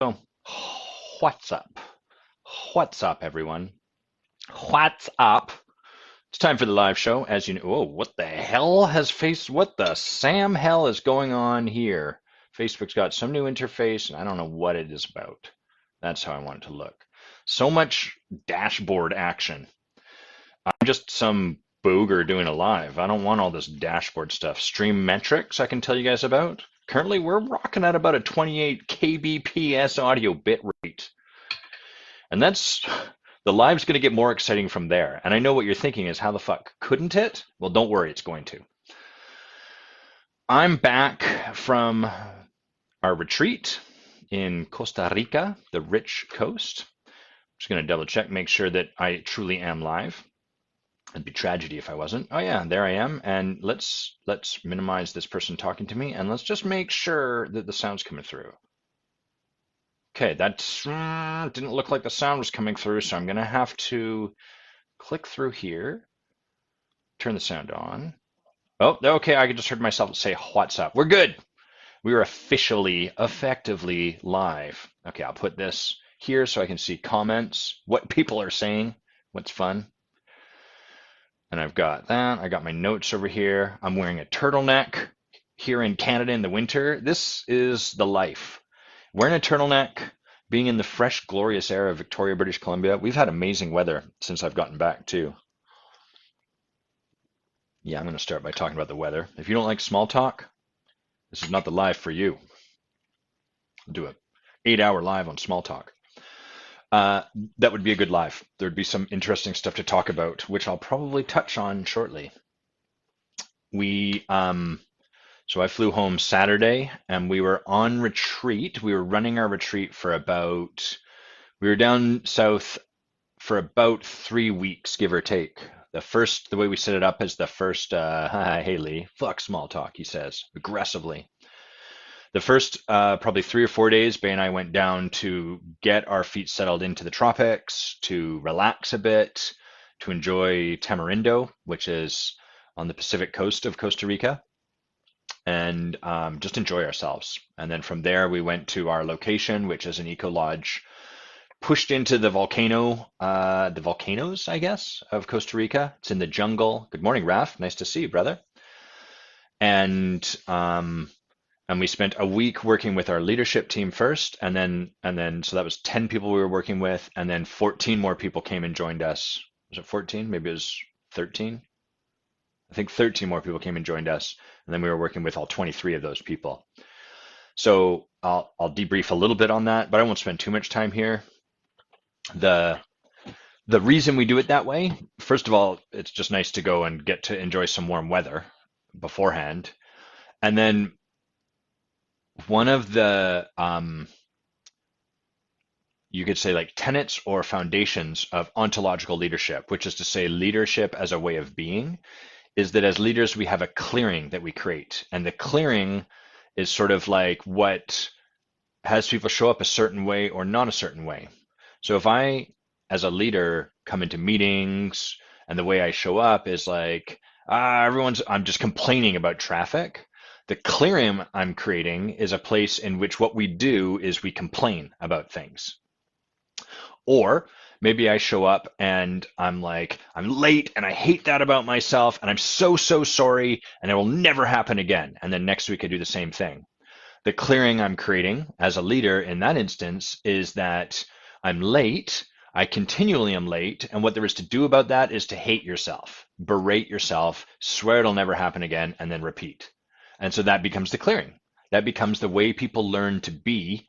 So, what's up? What's up, everyone? What's up? It's time for the live show. As you know, oh, what the Sam hell is going on here? Facebook's got some new interface, and I don't know what it is about. That's how I want it to look. So much dashboard action. I'm just some booger doing a live. I don't want all this dashboard stuff. Stream metrics I can tell you guys about. Currently, we're rocking at about a 28 kbps audio bit rate. And the live's going to get more exciting from there. And I know what you're thinking is, how the fuck couldn't it? Well, don't worry, it's going to. I'm back from our retreat in Costa Rica, the rich coast. I'm just going to double check, make sure that I truly am live. It'd be tragedy if I wasn't. Oh yeah, there I am. And let's minimize this person talking to me, and let's just make sure that the sound's coming through. Okay, that didn't look like the sound was coming through, so I'm going to have to click through here, turn the sound on. Oh, okay, I just heard myself say, what's up? We're good. We are effectively live. Okay, I'll put this here so I can see comments, what people are saying, what's fun. And I've got that. I got my notes over here. I'm wearing a turtleneck here in Canada in the winter. This is the life. Wearing a turtleneck, being in the fresh, glorious air of Victoria, British Columbia. We've had amazing weather since I've gotten back, too. Yeah, I'm going to start by talking about the weather. If you don't like small talk, this is not the live for you. I'll do a 8-hour live on small talk. That would be a good live. There'd be some interesting stuff to talk about, which I'll probably touch on shortly. So I flew home Saturday and we were on retreat. We were running our retreat we were down south for about 3 weeks, give or take. The way we set it up is the first, hi, Haley, fuck small talk, he says, aggressively. The first probably 3 or 4 days, Bay and I went down to get our feet settled into the tropics, to relax a bit, to enjoy Tamarindo, which is on the Pacific coast of Costa Rica, and just enjoy ourselves. And then from there, we went to our location, which is an eco lodge pushed into the volcanoes, I guess, of Costa Rica. It's in the jungle. Good morning, Raf. Nice to see you, brother. And we spent a week working with our leadership team first, and then so that was 10 people we were working with, and then 14 more people came and joined us. Was it 14? Maybe it was 13. I think 13 more people came and joined us, and then we were working with all 23 of those people. So I'll debrief a little bit on that, but I won't spend too much time here. The the reason we do it that way, first of all, it's just nice to go and get to enjoy some warm weather beforehand. And then one of the you could say like tenets or foundations of ontological leadership, which is to say leadership as a way of being, is that as leaders we have a clearing that we create. And the clearing is sort of like what has people show up a certain way or not a certain way. So if I, as a leader, come into meetings and the way I show up is like, I'm just complaining about traffic. The clearing I'm creating is a place in which what we do is we complain about things. Or maybe I show up and I'm like, I'm late and I hate that about myself and I'm so sorry and it will never happen again. And then next week I do the same thing. The clearing I'm creating as a leader in that instance is that I'm late, I continually am late, and what there is to do about that is to hate yourself, berate yourself, swear it'll never happen again, and then repeat. And so that becomes the clearing. That becomes the way people learn to be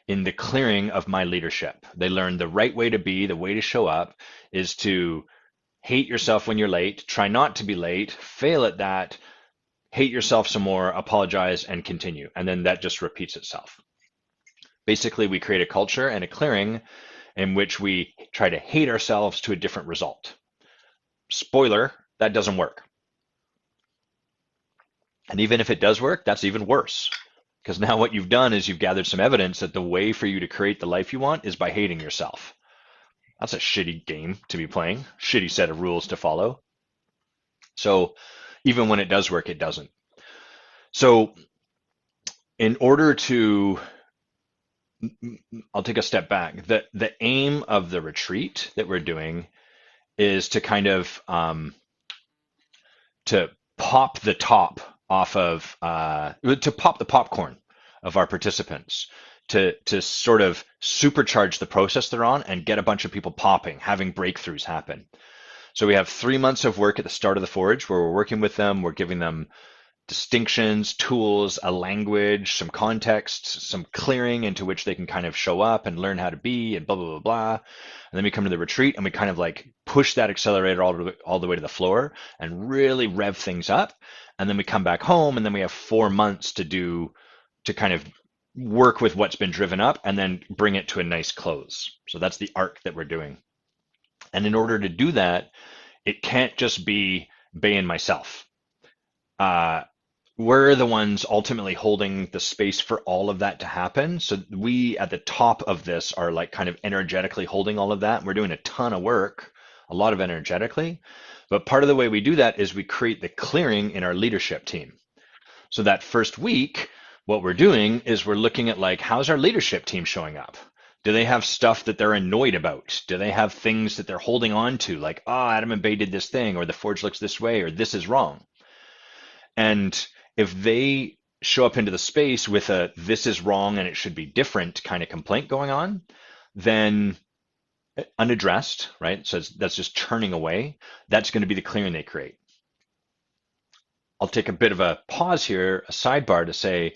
in the clearing of my leadership. They learn the right way to be, the way to show up is to hate yourself when you're late, try not to be late, fail at that, hate yourself some more, apologize, and continue. And then that just repeats itself. Basically, we create a culture and a clearing in which we try to hate ourselves to a different result. Spoiler, that doesn't work. And even if it does work, that's even worse. Because now what you've done is you've gathered some evidence that the way for you to create the life you want is by hating yourself. That's a shitty game to be playing, shitty set of rules to follow. So even when it does work, it doesn't. So in order to I'll take a step back. The aim of the retreat that we're doing is to kind of to pop the top off of to pop the popcorn of our participants, to sort of supercharge the process they're on and get a bunch of people popping, having breakthroughs happen. So we have 3 months of work at the start of the Forge where we're working with them, we're giving them distinctions, tools, a language, some context, some clearing into which they can kind of show up and learn how to be and blah, blah, blah, blah. And then we come to the retreat and we kind of like push that accelerator all the way to the floor and really rev things up. And then we come back home and then we have 4 months to kind of work with what's been driven up and then bring it to a nice close. So that's the arc that we're doing. And in order to do that, it can't just be Bay and myself. Uh, we're the ones ultimately holding the space for all of that to happen. So we at the top of this are like kind of energetically holding all of that. We're doing a ton of work, a lot of energetically. But part of the way we do that is we create the clearing in our leadership team. So that first week, what we're doing is we're looking at like, how's our leadership team showing up? Do they have stuff that they're annoyed about? Do they have things that they're holding on to? Like, oh, Adam and Bay did this thing, or the Forge looks this way, or this is wrong. And if they show up into the space with a this is wrong and it should be different kind of complaint going on, then unaddressed, right? So that's just churning away. That's going to be the clearing they create. I'll take a bit of a pause here, a sidebar to say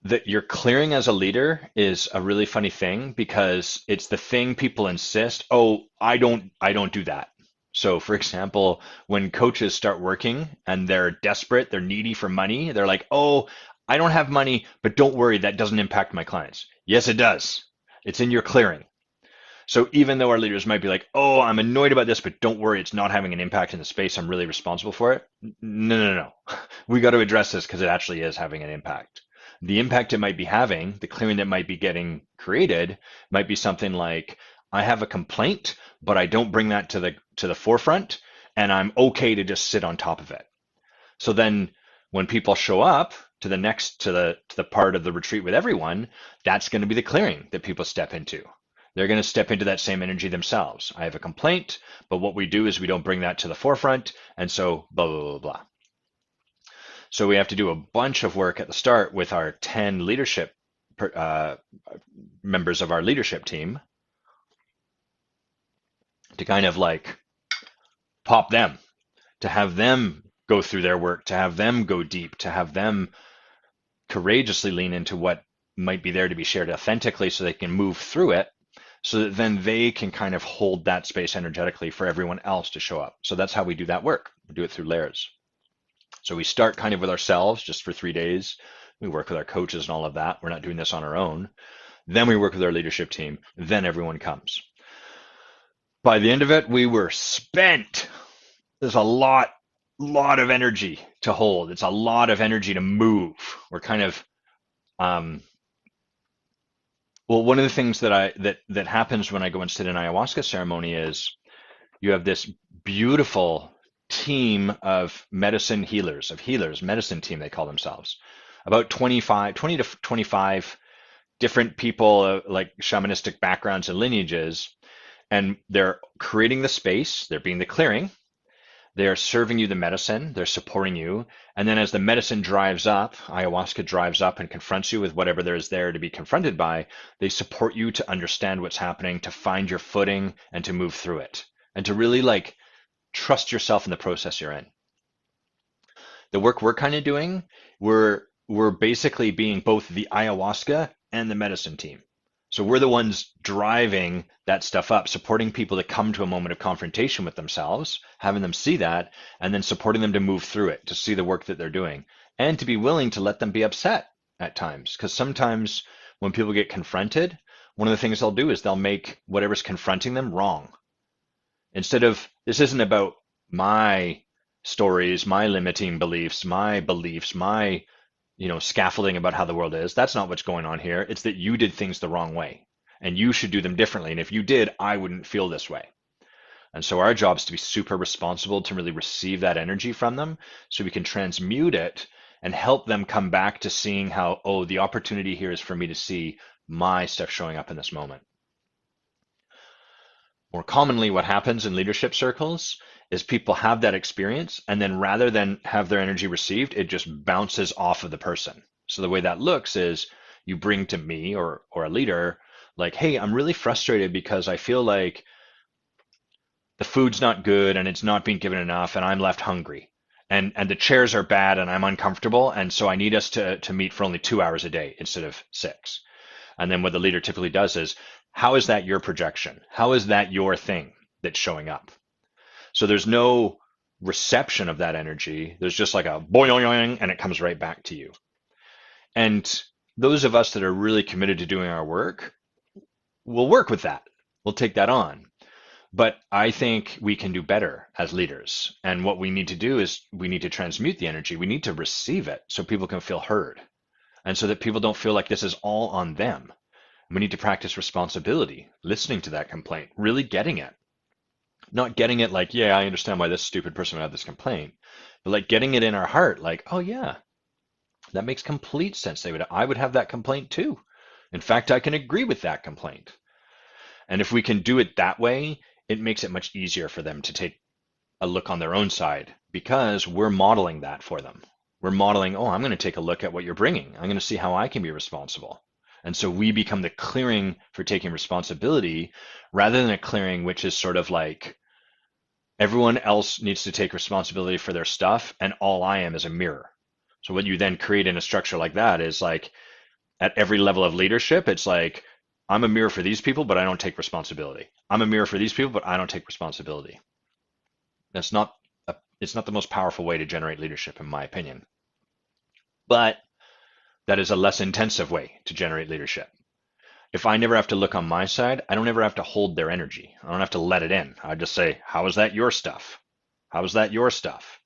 that your clearing as a leader is a really funny thing because it's the thing people insist, oh, I don't do that. So for example, when coaches start working and they're desperate, they're needy for money, they're like, oh, I don't have money, but don't worry, that doesn't impact my clients. Yes, it does. It's in your clearing. So even though our leaders might be like, oh, I'm annoyed about this, but don't worry, it's not having an impact in the space. I'm really responsible for it. No, no, no. We got to address this because it actually is having an impact. The impact it might be having, the clearing that might be getting created, might be something like, I have a complaint, but I don't bring that to the forefront, and I'm okay to just sit on top of it. So then when people show up to the part of the retreat with everyone, that's going to be the clearing that people step into. They're going to step into that same energy themselves. I have a complaint, but what we do is we don't bring that to the forefront, and so blah, blah, blah, blah. So we have to do a bunch of work at the start with our 10 leadership uh, members of our leadership team to kind of like pop them, to have them go through their work, to have them go deep, to have them courageously lean into what might be there to be shared authentically so they can move through it so that then they can kind of hold that space energetically for everyone else to show up. So that's how we do that work. We do it through layers. So we start kind of with ourselves just for 3 days. We work with our coaches and all of that. We're not doing this on our own. Then we work with our leadership team. Then everyone comes. By the end of it, we were spent. There's a lot of energy to hold. It's a lot of energy to move. We're kind of well, one of the things that happens when I go and sit in ayahuasca ceremony is you have this beautiful team of medicine healers, medicine team they call themselves. About 20 to 25 different people, like shamanistic backgrounds and lineages, and they're creating the space, they're being the clearing, they're serving you the medicine, they're supporting you, and then as the medicine drives up, ayahuasca drives up and confronts you with whatever there is there to be confronted by, they support you to understand what's happening, to find your footing, and to move through it, and to really like trust yourself in the process you're in. The work we're kind of doing, we're basically being both the ayahuasca and the medicine team. So we're the ones driving that stuff up, supporting people to come to a moment of confrontation with themselves, having them see that, and then supporting them to move through it, to see the work that they're doing, and to be willing to let them be upset at times. Because sometimes when people get confronted, one of the things they'll do is they'll make whatever's confronting them wrong. Instead of, this isn't about my stories, my limiting beliefs, my scaffolding about how the world is. That's not what's going on here. It's that you did things the wrong way and you should do them differently. And if you did, I wouldn't feel this way. And so our job is to be super responsible to really receive that energy from them so we can transmute it and help them come back to seeing how, oh, the opportunity here is for me to see my stuff showing up in this moment? More commonly, what happens in leadership circles is people have that experience, and then rather than have their energy received, it just bounces off of the person. So the way that looks is you bring to me or a leader, like, hey, I'm really frustrated because I feel like the food's not good and it's not being given enough, and I'm left hungry. And the chairs are bad and I'm uncomfortable, and so I need us to meet for only 2 hours a day instead of 6. And then what the leader typically does is, how is that your projection? How is that your thing that's showing up? So there's no reception of that energy. There's just like a boing, and it comes right back to you. And those of us that are really committed to doing our work will work with that. We'll take that on. But I think we can do better as leaders. And what we need to do is we need to transmute the energy. We need to receive it so people can feel heard. And so that people don't feel like this is all on them. We need to practice responsibility, listening to that complaint, really getting it. Not getting it like, yeah, I understand why this stupid person would have this complaint, but like getting it in our heart, like, oh yeah, that makes complete sense. I would have that complaint too. In fact, I can agree with that complaint. And if we can do it that way, it makes it much easier for them to take a look on their own side because we're modeling that for them. We're modeling, oh, I'm going to take a look at what you're bringing. I'm going to see how I can be responsible. And so we become the clearing for taking responsibility rather than a clearing which is sort of like everyone else needs to take responsibility for their stuff and all I am is a mirror. So what you then create in a structure like that is like at every level of leadership, it's like I'm a mirror for these people, but I don't take responsibility. I'm a mirror for these people, but I don't take responsibility. That's not it's not the most powerful way to generate leadership, in my opinion. But that is a less intensive way to generate leadership. If I never have to look on my side, I don't ever have to hold their energy. I don't have to let it in. I just say, how is that your stuff? How is that your stuff?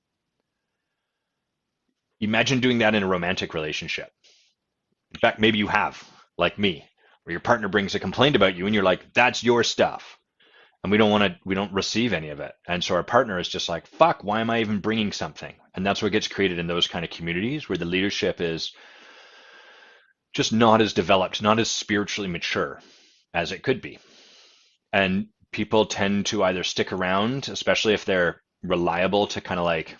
Imagine doing that in a romantic relationship. In fact, maybe you have, like me, where your partner brings a complaint about you and you're like, that's your stuff. And we don't receive any of it. And so our partner is just like, fuck, why am I even bringing something? And that's what gets created in those kind of communities where the leadership is just not as developed, not as spiritually mature as it could be. And people tend to either stick around, especially if they're reliable to kind of like,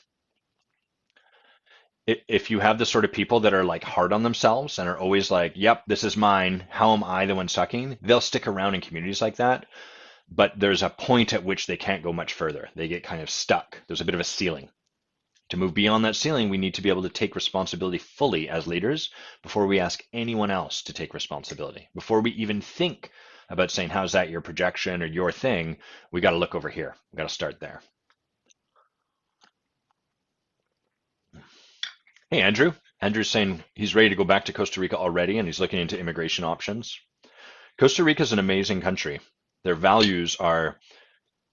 if you have the sort of people that are like hard on themselves and are always like, yep, this is mine. How am I the one sucking? They'll stick around in communities like that. But there's a point at which they can't go much further. They get kind of stuck. There's a bit of a ceiling. To move beyond that ceiling, we need to be able to take responsibility fully as leaders before we ask anyone else to take responsibility. Before we even think about saying, how's that your projection or your thing? We got to look over here. We got to start there. Hey, Andrew. Andrew's saying he's ready to go back to Costa Rica already and he's looking into immigration options. Costa Rica is an amazing country. Their values are,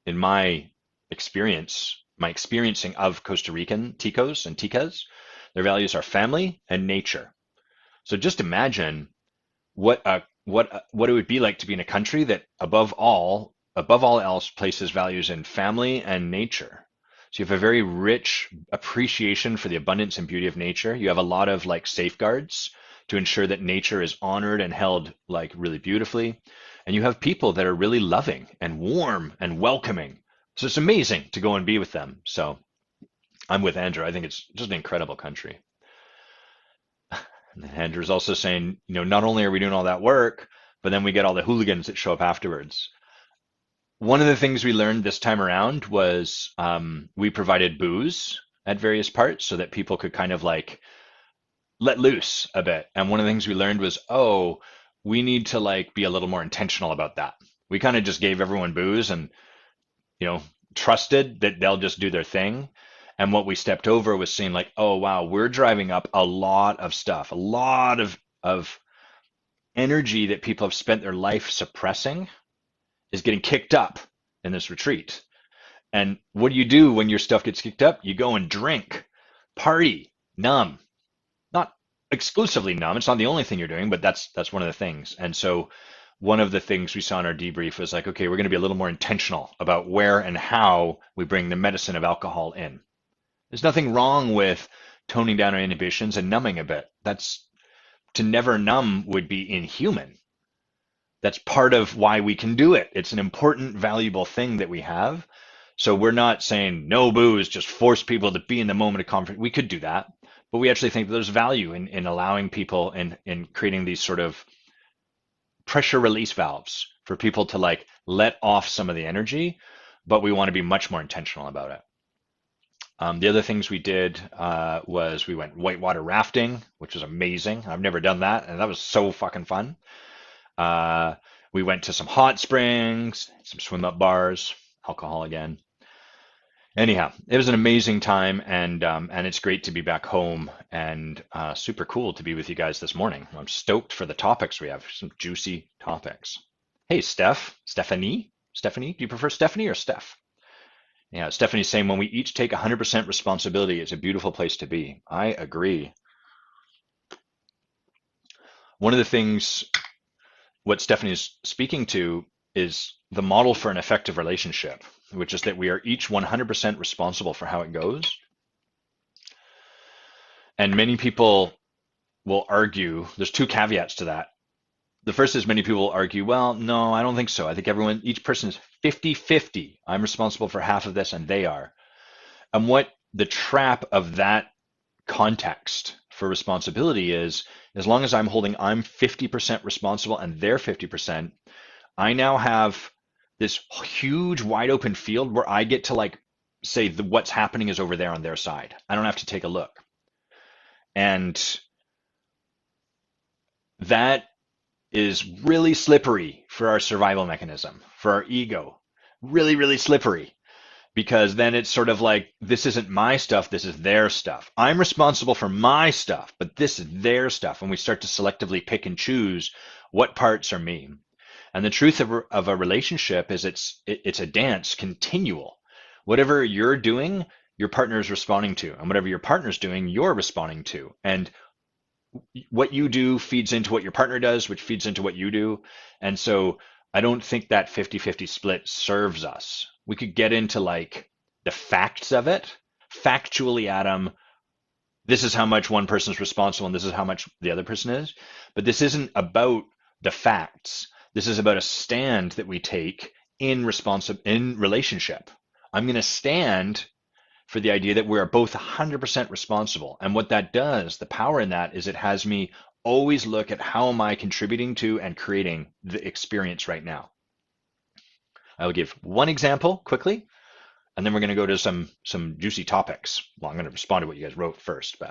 in my experiencing of Costa Rican ticos and ticas, their values are family and nature. So just imagine what it would be like to be in a country that above all else places values in family and nature. So you have a very rich appreciation for the abundance and beauty of nature. You have a lot of like safeguards to ensure that nature is honored and held like really beautifully. And you have people that are really loving and warm and welcoming. So it's amazing to go and be with them. So I'm with Andrew. I think it's just an incredible country. And then Andrew's also saying, not only are we doing all that work, but then we get all the hooligans that show up afterwards. One of the things we learned this time around was we provided booze at various parts so that people could kind of like let loose a bit. And one of the things we learned was, oh, we need to like be a little more intentional about that. We kind of just gave everyone booze and, trusted that they'll just do their thing. And what we stepped over was seeing like, oh wow, we're driving up a lot of stuff, a lot of energy that people have spent their life suppressing is getting kicked up in this retreat. And what do you do when your stuff gets kicked up? You go and drink, party, numb. Not exclusively numb. It's not the only thing you're doing, but that's one of the things. And so one of the things we saw in our debrief was like, okay, we're going to be a little more intentional about where and how we bring the medicine of alcohol in. There's nothing wrong with toning down our inhibitions and numbing a bit. To never numb would be inhuman. That's part of why we can do it. It's an important, valuable thing that we have. So we're not saying no booze, just force people to be in the moment of conflict. We could do that, but we actually think that there's value in allowing people in creating these sort of pressure release valves for people to like let off some of the energy, but we want to be much more intentional about it. The other things we did was we went whitewater rafting, which was amazing. I've never done that, and that was so fucking fun. Uh, we went to some hot springs, some swim up bars, alcohol again. Anyhow, it was an amazing time, and it's great to be back home, and super cool to be with you guys this morning. I'm stoked for the topics we have, some juicy topics. Hey, Stephanie, do you prefer Stephanie or Steph? Yeah, Stephanie's saying when we each take 100% responsibility, it's a beautiful place to be. I agree. One of the things what Stephanie is speaking to is the model for an effective relationship, which is that we are each 100% responsible for how it goes. And many people will argue, there's two caveats to that. The first is many people will argue, well, no, I don't think so. I think each person is 50-50. I'm responsible for half of this and they are. And what the trap of that context for responsibility is, as long as I'm 50% responsible and they're 50%, I now have this huge wide open field where I get to like say what's happening is over there on their side. I don't have to take a look. And that is really slippery for our survival mechanism, for our ego. Really, really slippery. Because then it's sort of like, this isn't my stuff, this is their stuff. I'm responsible for my stuff, but this is their stuff. And we start to selectively pick and choose what parts are me. And the truth of a relationship is it's a dance, continual. Whatever you're doing, your partner is responding to. And whatever your partner's doing, you're responding to. And what you do feeds into what your partner does, which feeds into what you do. And so I don't think that 50-50 split serves us. We could get into like the facts of it. Factually, Adam, this is how much one person is responsible and this is how much the other person is. But this isn't about the facts. This is about a stand that we take in relationship. I'm going to stand for the idea that we are both 100% responsible. And what that does, the power in that is it has me always look at how am I contributing to and creating the experience right now. I will give one example quickly, and then we're going to go to some juicy topics. Well, I'm going to respond to what you guys wrote first.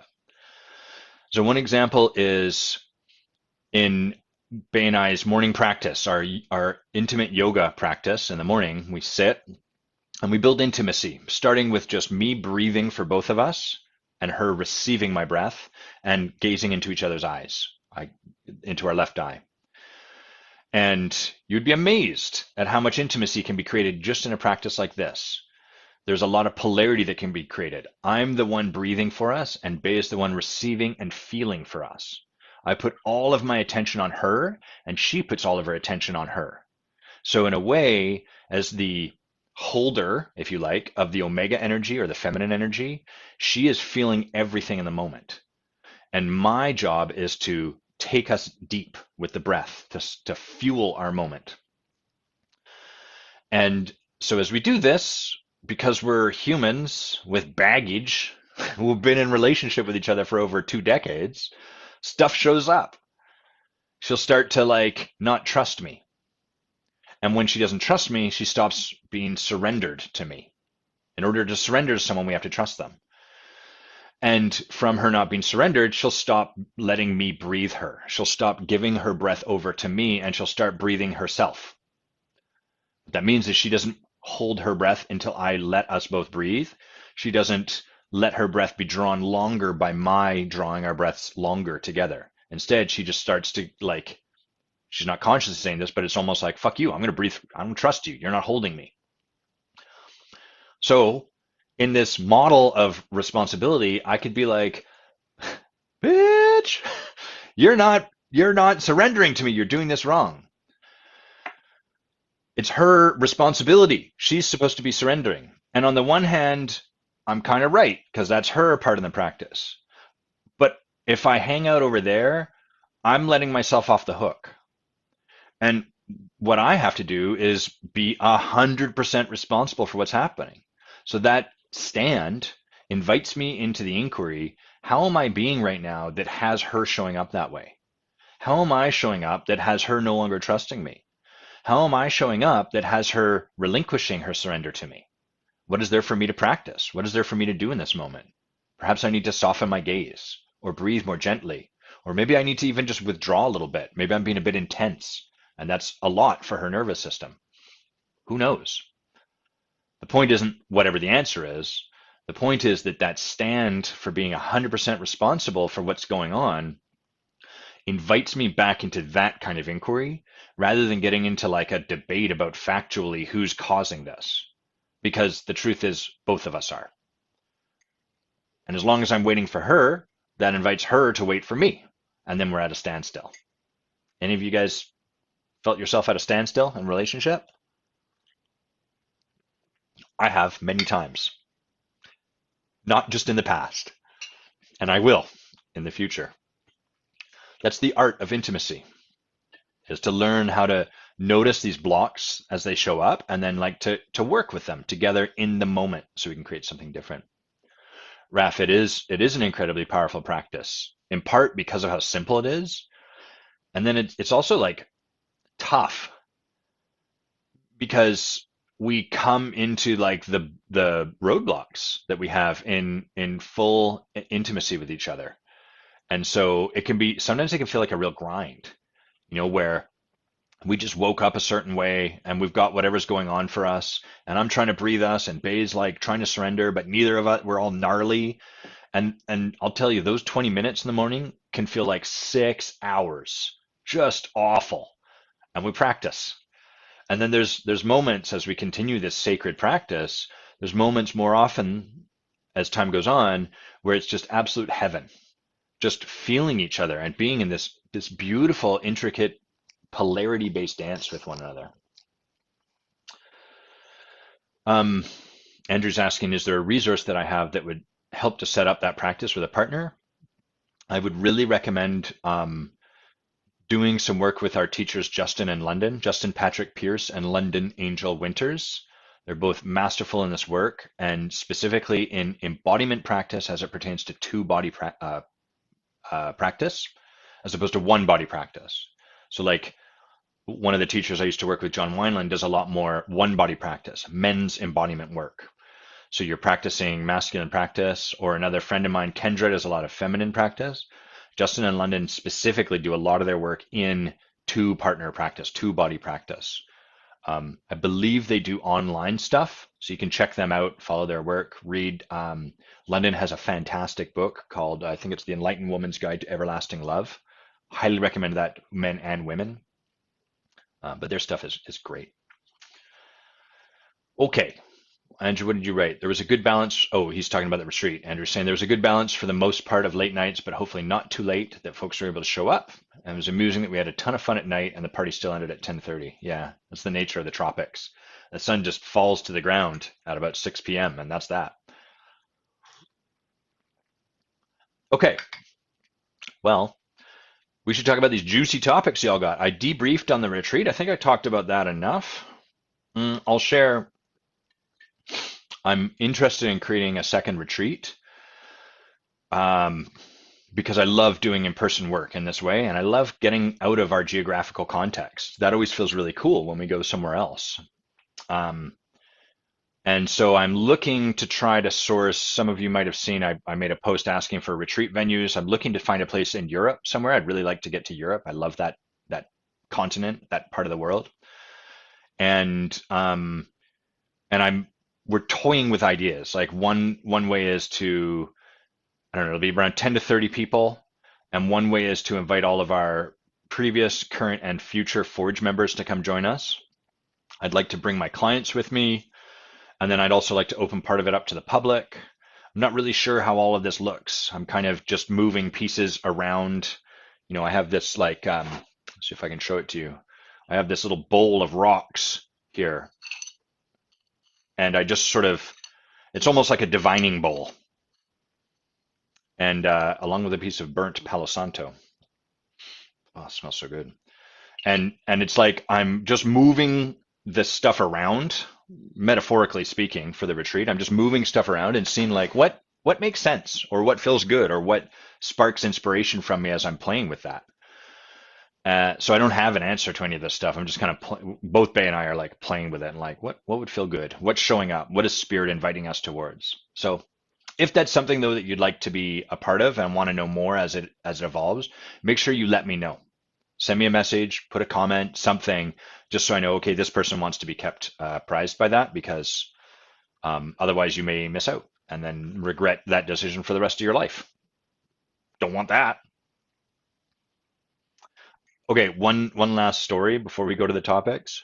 So one example is in Bay and I's morning practice, our intimate yoga practice in the morning. We sit and we build intimacy, starting with just me breathing for both of us and her receiving my breath and gazing into each other's eyes, into our left eye. And you'd be amazed at how much intimacy can be created just in a practice like this. There's a lot of polarity that can be created. I'm the one breathing for us, and Bay is the one receiving and feeling for us. I put all of my attention on her, and she puts all of her attention on her. So in a way, as the holder, if you like, of the omega energy or the feminine energy, she is feeling everything in the moment. And my job is to take us deep with the breath to fuel our moment. And so as we do this, because we're humans with baggage who've been in relationship with each other for over 2 decades, stuff shows up. She'll start to like not trust me. And when she doesn't trust me, she stops being surrendered to me. In order to surrender to someone, we have to trust them. And from her not being surrendered, she'll stop letting me breathe her. She'll stop giving her breath over to me, and she'll start breathing herself. What that means is she doesn't hold her breath until I let us both breathe. She doesn't let her breath be drawn longer by my drawing our breaths longer together. Instead, she just starts to like, she's not consciously saying this, but it's almost like, fuck you, I'm going to breathe. I don't trust you. You're not holding me. So in this model of responsibility, I could be like, bitch, you're not surrendering to me. You're doing this wrong. It's her responsibility. She's supposed to be surrendering. And on the one hand, I'm kind of right because that's her part of the practice. But if I hang out over there, I'm letting myself off the hook. And what I have to do is be 100% responsible for what's happening. So that stand invites me into the inquiry. How am I being right now that has her showing up that way? How am I showing up that has her no longer trusting me? How am I showing up that has her relinquishing her surrender to me? What is there for me to practice? What is there for me to do in this moment? Perhaps I need to soften my gaze or breathe more gently. Or maybe I need to even just withdraw a little bit. Maybe I'm being a bit intense, and that's a lot for her nervous system. Who knows? The point isn't whatever the answer is. The point is that that stand for being 100% responsible for what's going on invites me back into that kind of inquiry rather than getting into like a debate about factually who's causing this. Because the truth is, both of us are. And as long as I'm waiting for her, that invites her to wait for me. And then we're at a standstill. Any of you guys felt yourself at a standstill in a relationship? I have many times, not just in the past, and I will in the future. That's the art of intimacy, is to learn how to notice these blocks as they show up and then like to work with them together in the moment so we can create something different. Raf, it is an incredibly powerful practice, in part because of how simple it is. And then it's also like tough because we come into like the roadblocks that we have in full intimacy with each other. And so it can be sometimes it can feel like a real grind, where we just woke up a certain way and we've got whatever's going on for us, and I'm trying to breathe us and Bay's like trying to surrender, but neither of us, we're all gnarly. And I'll tell you, those 20 minutes in the morning can feel like 6 hours, just awful. And we practice. And then there's moments as we continue this sacred practice, there's moments more often as time goes on where it's just absolute heaven, just feeling each other and being in this beautiful, intricate, polarity-based dance with one another. Andrew's asking, is there a resource that I have that would help to set up that practice with a partner? I would really recommend doing some work with our teachers, Justin and London, Justin Patrick Pierce and London Angel Winters. They're both masterful in this work, and specifically in embodiment practice as it pertains to two body practice, as opposed to one body practice. So like one of the teachers I used to work with, John Wineland, does a lot more one body practice, men's embodiment work. So you're practicing masculine practice, or another friend of mine, Kendra, does a lot of feminine practice. Justin and London specifically do a lot of their work in two partner practice, two body practice. I believe they do online stuff, so you can check them out, follow their work, read. London has a fantastic book called, I think it's The Enlightened Woman's Guide to Everlasting Love. Highly recommend that, men and women. But their stuff is great. Okay, Andrew, what did you write? There was a good balance. Oh, he's talking about the retreat. Andrew's saying there was a good balance for the most part of late nights, but hopefully not too late, that folks were able to show up. And it was amusing that we had a ton of fun at night and the party still ended at 10:30. Yeah, that's the nature of the tropics. The sun just falls to the ground at about 6 p.m. and that's that. Okay, well, we should talk about these juicy topics y'all got. I debriefed on the retreat. I think I talked about that enough. I'll share. I'm interested in creating a second retreat because I love doing in-person work in this way, and I love getting out of our geographical context. That always feels really cool when we go somewhere else. And so I'm looking to try to source, some of you might have seen, I made a post asking for retreat venues. I'm looking to find a place in Europe somewhere. I'd really like to get to Europe. I love that continent, that part of the world. And we're toying with ideas. Like one way is to, I don't know, it'll be around 10 to 30 people. And one way is to invite all of our previous, current, and future Forge members to come join us. I'd like to bring my clients with me. And then I'd also like to open part of it up to the public. I'm not really sure how all of this looks. I'm kind of just moving pieces around. I have this like, let's see if I can show it to you. I have this little bowl of rocks here. And I just sort of, it's almost like a divining bowl. And along with a piece of burnt Palo Santo. Oh, it smells so good. And it's like I'm just moving this stuff around, metaphorically speaking, for the retreat. I'm just moving stuff around and seeing like what makes sense or what feels good or what sparks inspiration from me as I'm playing with that. So I don't have an answer to any of this stuff. I'm just kind of both Bay and I are like playing with it and like what would feel good? What's showing up? What is spirit inviting us towards? So if that's something though that you'd like to be a part of and want to know more as it evolves, make sure you let me know. Send me a message, put a comment, something, just so I know, okay, this person wants to be kept apprised by that because otherwise you may miss out and then regret that decision for the rest of your life. Don't want that. Okay, one last story before we go to the topics.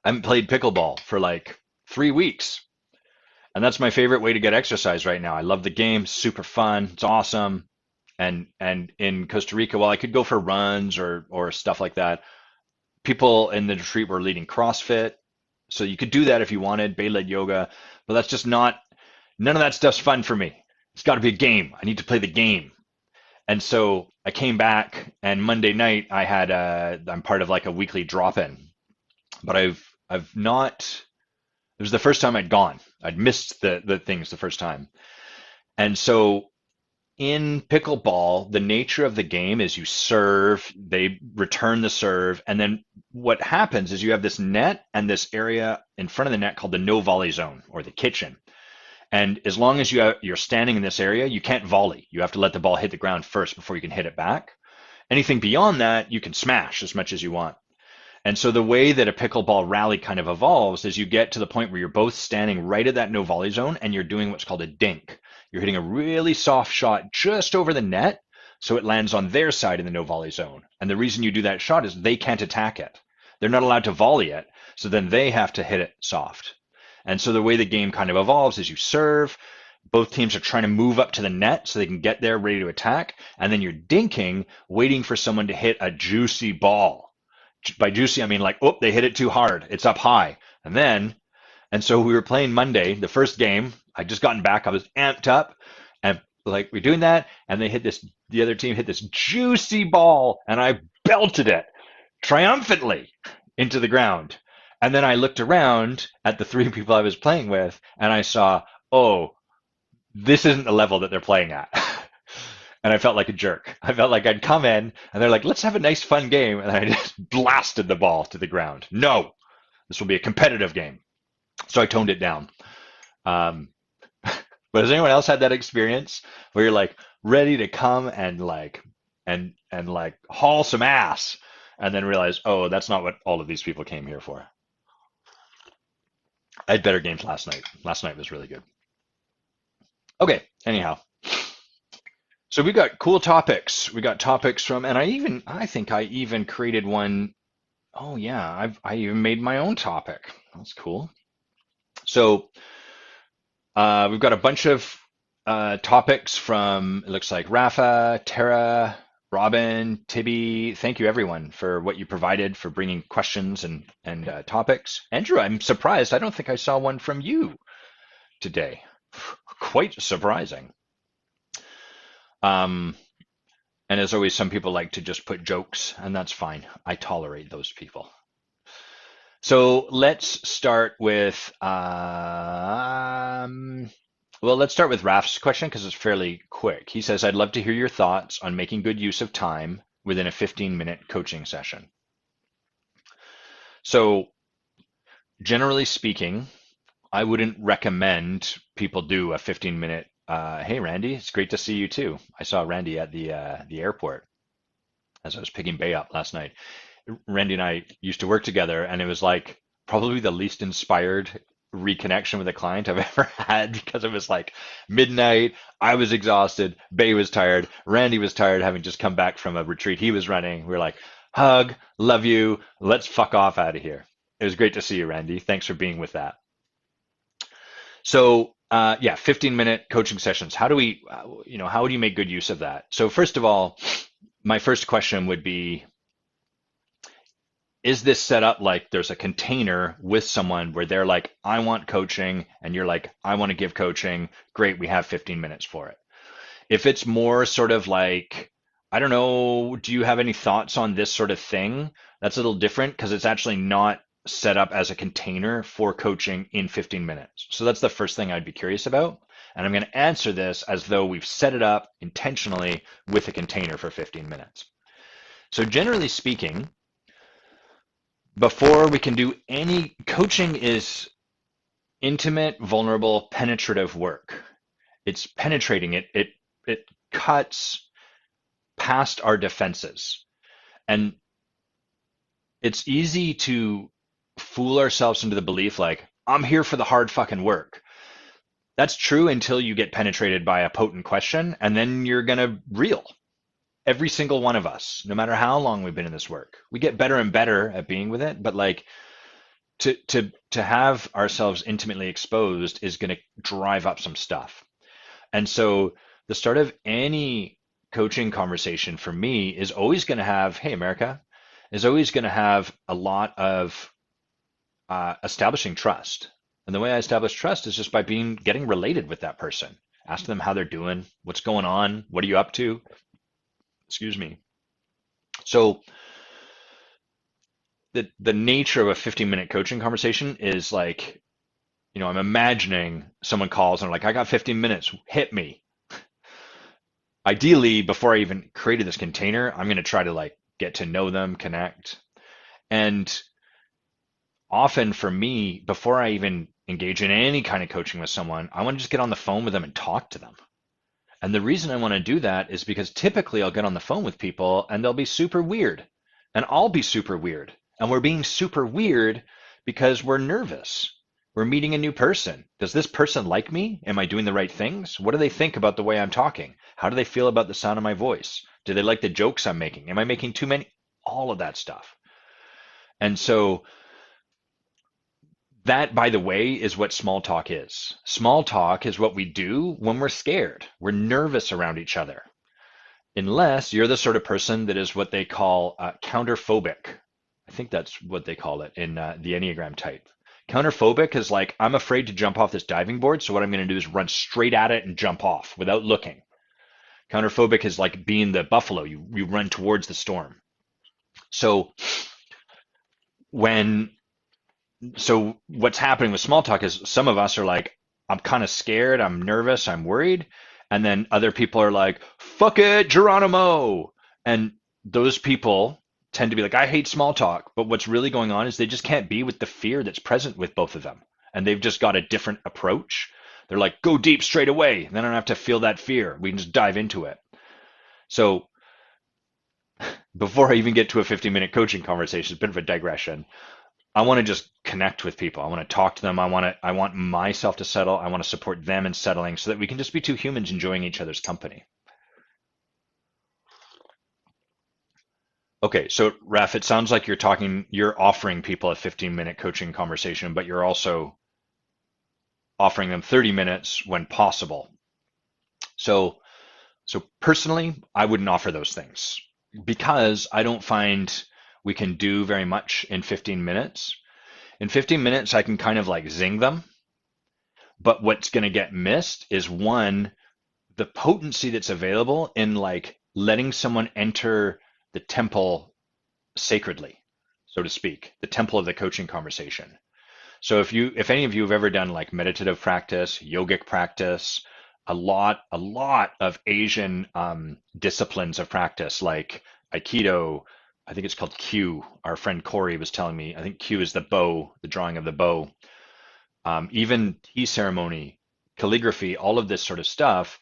I haven't played pickleball for like 3 weeks, and that's my favorite way to get exercise right now. I love the game, super fun, it's awesome. And in Costa Rica, while I could go for runs or stuff like that, people in the retreat were leading CrossFit, so you could do that if you wanted, Bay-led yoga, but that's just not, none of that stuff's fun for me. It's got to be a game. I need to play the game. And so I came back, and Monday night I'm part of like a weekly drop-in, but I've not. It was the first time I'd gone. I'd missed the things the first time, and so in pickleball, the nature of the game is you serve, they return the serve, and then what happens is you have this net and this area in front of the net called the no volley zone or the kitchen. And as long as you're standing in this area, you can't volley. You have to let the ball hit the ground first before you can hit it back. Anything beyond that, you can smash as much as you want. And so the way that a pickleball rally kind of evolves is you get to the point where you're both standing right at that no volley zone and you're doing what's called a dink. You're hitting a really soft shot just over the net so it lands on their side in the no volley zone. And the reason you do that shot is they can't attack it. They're not allowed to volley it, so then they have to hit it soft. And so the way the game kind of evolves is you serve, both teams are trying to move up to the net so they can get there ready to attack, and then you're dinking, waiting for someone to hit a juicy ball. By juicy, I mean like, oh, they hit it too hard. It's up high. And so we were playing Monday, the first game. I'd just gotten back. I was amped up. And like we're doing that. And the other team hit this juicy ball. And I belted it triumphantly into the ground. And then I looked around at the three people I was playing with and I saw, oh, this isn't the level that they're playing at. And I felt like a jerk. I felt like I'd come in and they're like, let's have a nice fun game. And I just blasted the ball to the ground. No, this will be a competitive game. So I toned it down. Um, but has anyone else had that experience where you're like ready to come and like haul some ass and then realize, oh, that's not what all of these people came here for? I had better games last night. Last night was really good. Okay, anyhow. So we got cool topics. We got topics from, and I think I even created one. Oh yeah, I even made my own topic. That's cool. So we've got a bunch of topics from, it looks like Rafa, Tara, Robin, Tibby. Thank you everyone for what you provided for bringing questions and topics. Andrew, I'm surprised. I don't think I saw one from you today. Quite surprising. Um, and as always, some people like to just put jokes, and that's fine. I tolerate those people. So let's start with let's start with Raf's question because it's fairly quick. He says, I'd love to hear your thoughts on making good use of time within a 15-minute coaching session. So generally speaking, I wouldn't recommend people do a 15-minute. Hey, Randy, it's great to see you too. I saw Randy at the airport as I was picking Bay up last night. Randy and I used to work together, and it was like probably the least inspired reconnection with a client I've ever had because it was like midnight. I was exhausted. Bay was tired. Randy was tired, having just come back from a retreat he was running. We were like, hug, love you. Let's fuck off out of here. It was great to see you, Randy. Thanks for being with that. So, yeah, 15-minute coaching sessions. How do we, how do you make good use of that? So first of all, my first question would be, is this set up like there's a container with someone where they're like, I want coaching, and you're like, I want to give coaching. Great, we have 15 minutes for it. If it's more sort of like I don't know, do you have any thoughts on this sort of thing? That's a little different because it's actually not set up as a container for coaching in 15 minutes. So that's the first thing I'd be curious about. And I'm going to answer this as though we've set it up intentionally with a container for 15 minutes. So generally speaking, before we can do any coaching is intimate, vulnerable, penetrative work. It's penetrating it cuts past our defenses. And it's easy to fool ourselves into the belief like, I'm here for the hard fucking work. That's true until you get penetrated by a potent question, and then you're gonna reel. Every single one of us, no matter how long we've been in this work, we get better and better at being with it. But like to have ourselves intimately exposed is gonna drive up some stuff. And so the start of any coaching conversation for me is always going to have, hey, America, is always going to have a lot of establishing trust. And the way I establish trust is just by getting related with that person, asking them how they're doing, what's going on, what are you up to? Excuse me. So the nature of a 15-minute coaching conversation is like, I'm imagining someone calls and they're like, I got 15 minutes, hit me. Ideally, before I even created this container, I'm going to try to like get to know them, connect. And often for me, before I even engage in any kind of coaching with someone, I want to just get on the phone with them and talk to them. And the reason I want to do that is because typically I'll get on the phone with people and they'll be super weird. And I'll be super weird. And we're being super weird because we're nervous. We're meeting a new person. Does this person like me? Am I doing the right things? What do they think about the way I'm talking? How do they feel about the sound of my voice? Do they like the jokes I'm making? Am I making too many? All of that stuff. And so that, by the way, is what small talk is. Small talk is what we do when we're scared. We're nervous around each other. Unless you're the sort of person that is what they call counterphobic. I think that's what they call it in the Enneagram type. Counterphobic is like, I'm afraid to jump off this diving board, so what I'm going to do is run straight at it and jump off without looking. Counterphobic is like being the buffalo, you run towards the storm. So when so what's happening with small talk is some of us are like, I'm kind of scared, I'm nervous, I'm worried. And then other people are like, fuck it, Geronimo. And those people tend to be like, I hate small talk. But what's really going on is they just can't be with the fear that's present with both of them. And they've just got a different approach. They're like, go deep straight away. Then I don't have to feel that fear. We can just dive into it. So before I even get to a 15-minute coaching conversation, it's a bit of a digression. I want to just connect with people. I want to talk to them. I want myself to settle. I want to support them in settling so that we can just be two humans enjoying each other's company. Okay, so Raf, it sounds like you're offering people a 15-minute coaching conversation, but you're also offering them 30 minutes when possible. So, so personally, I wouldn't offer those things because I don't find we can do very much in 15 minutes. In 15 minutes, I can kind of like zing them. But what's going to get missed is one, the potency that's available in like letting someone enter the temple sacredly, so to speak, the temple of the coaching conversation. So if any of you have ever done like meditative practice, yogic practice, a lot of Asian disciplines of practice like Aikido, I think it's called Q. Our friend Corey was telling me, I think Q is the bow, the drawing of the bow. Even tea ceremony, calligraphy, all of this sort of stuff,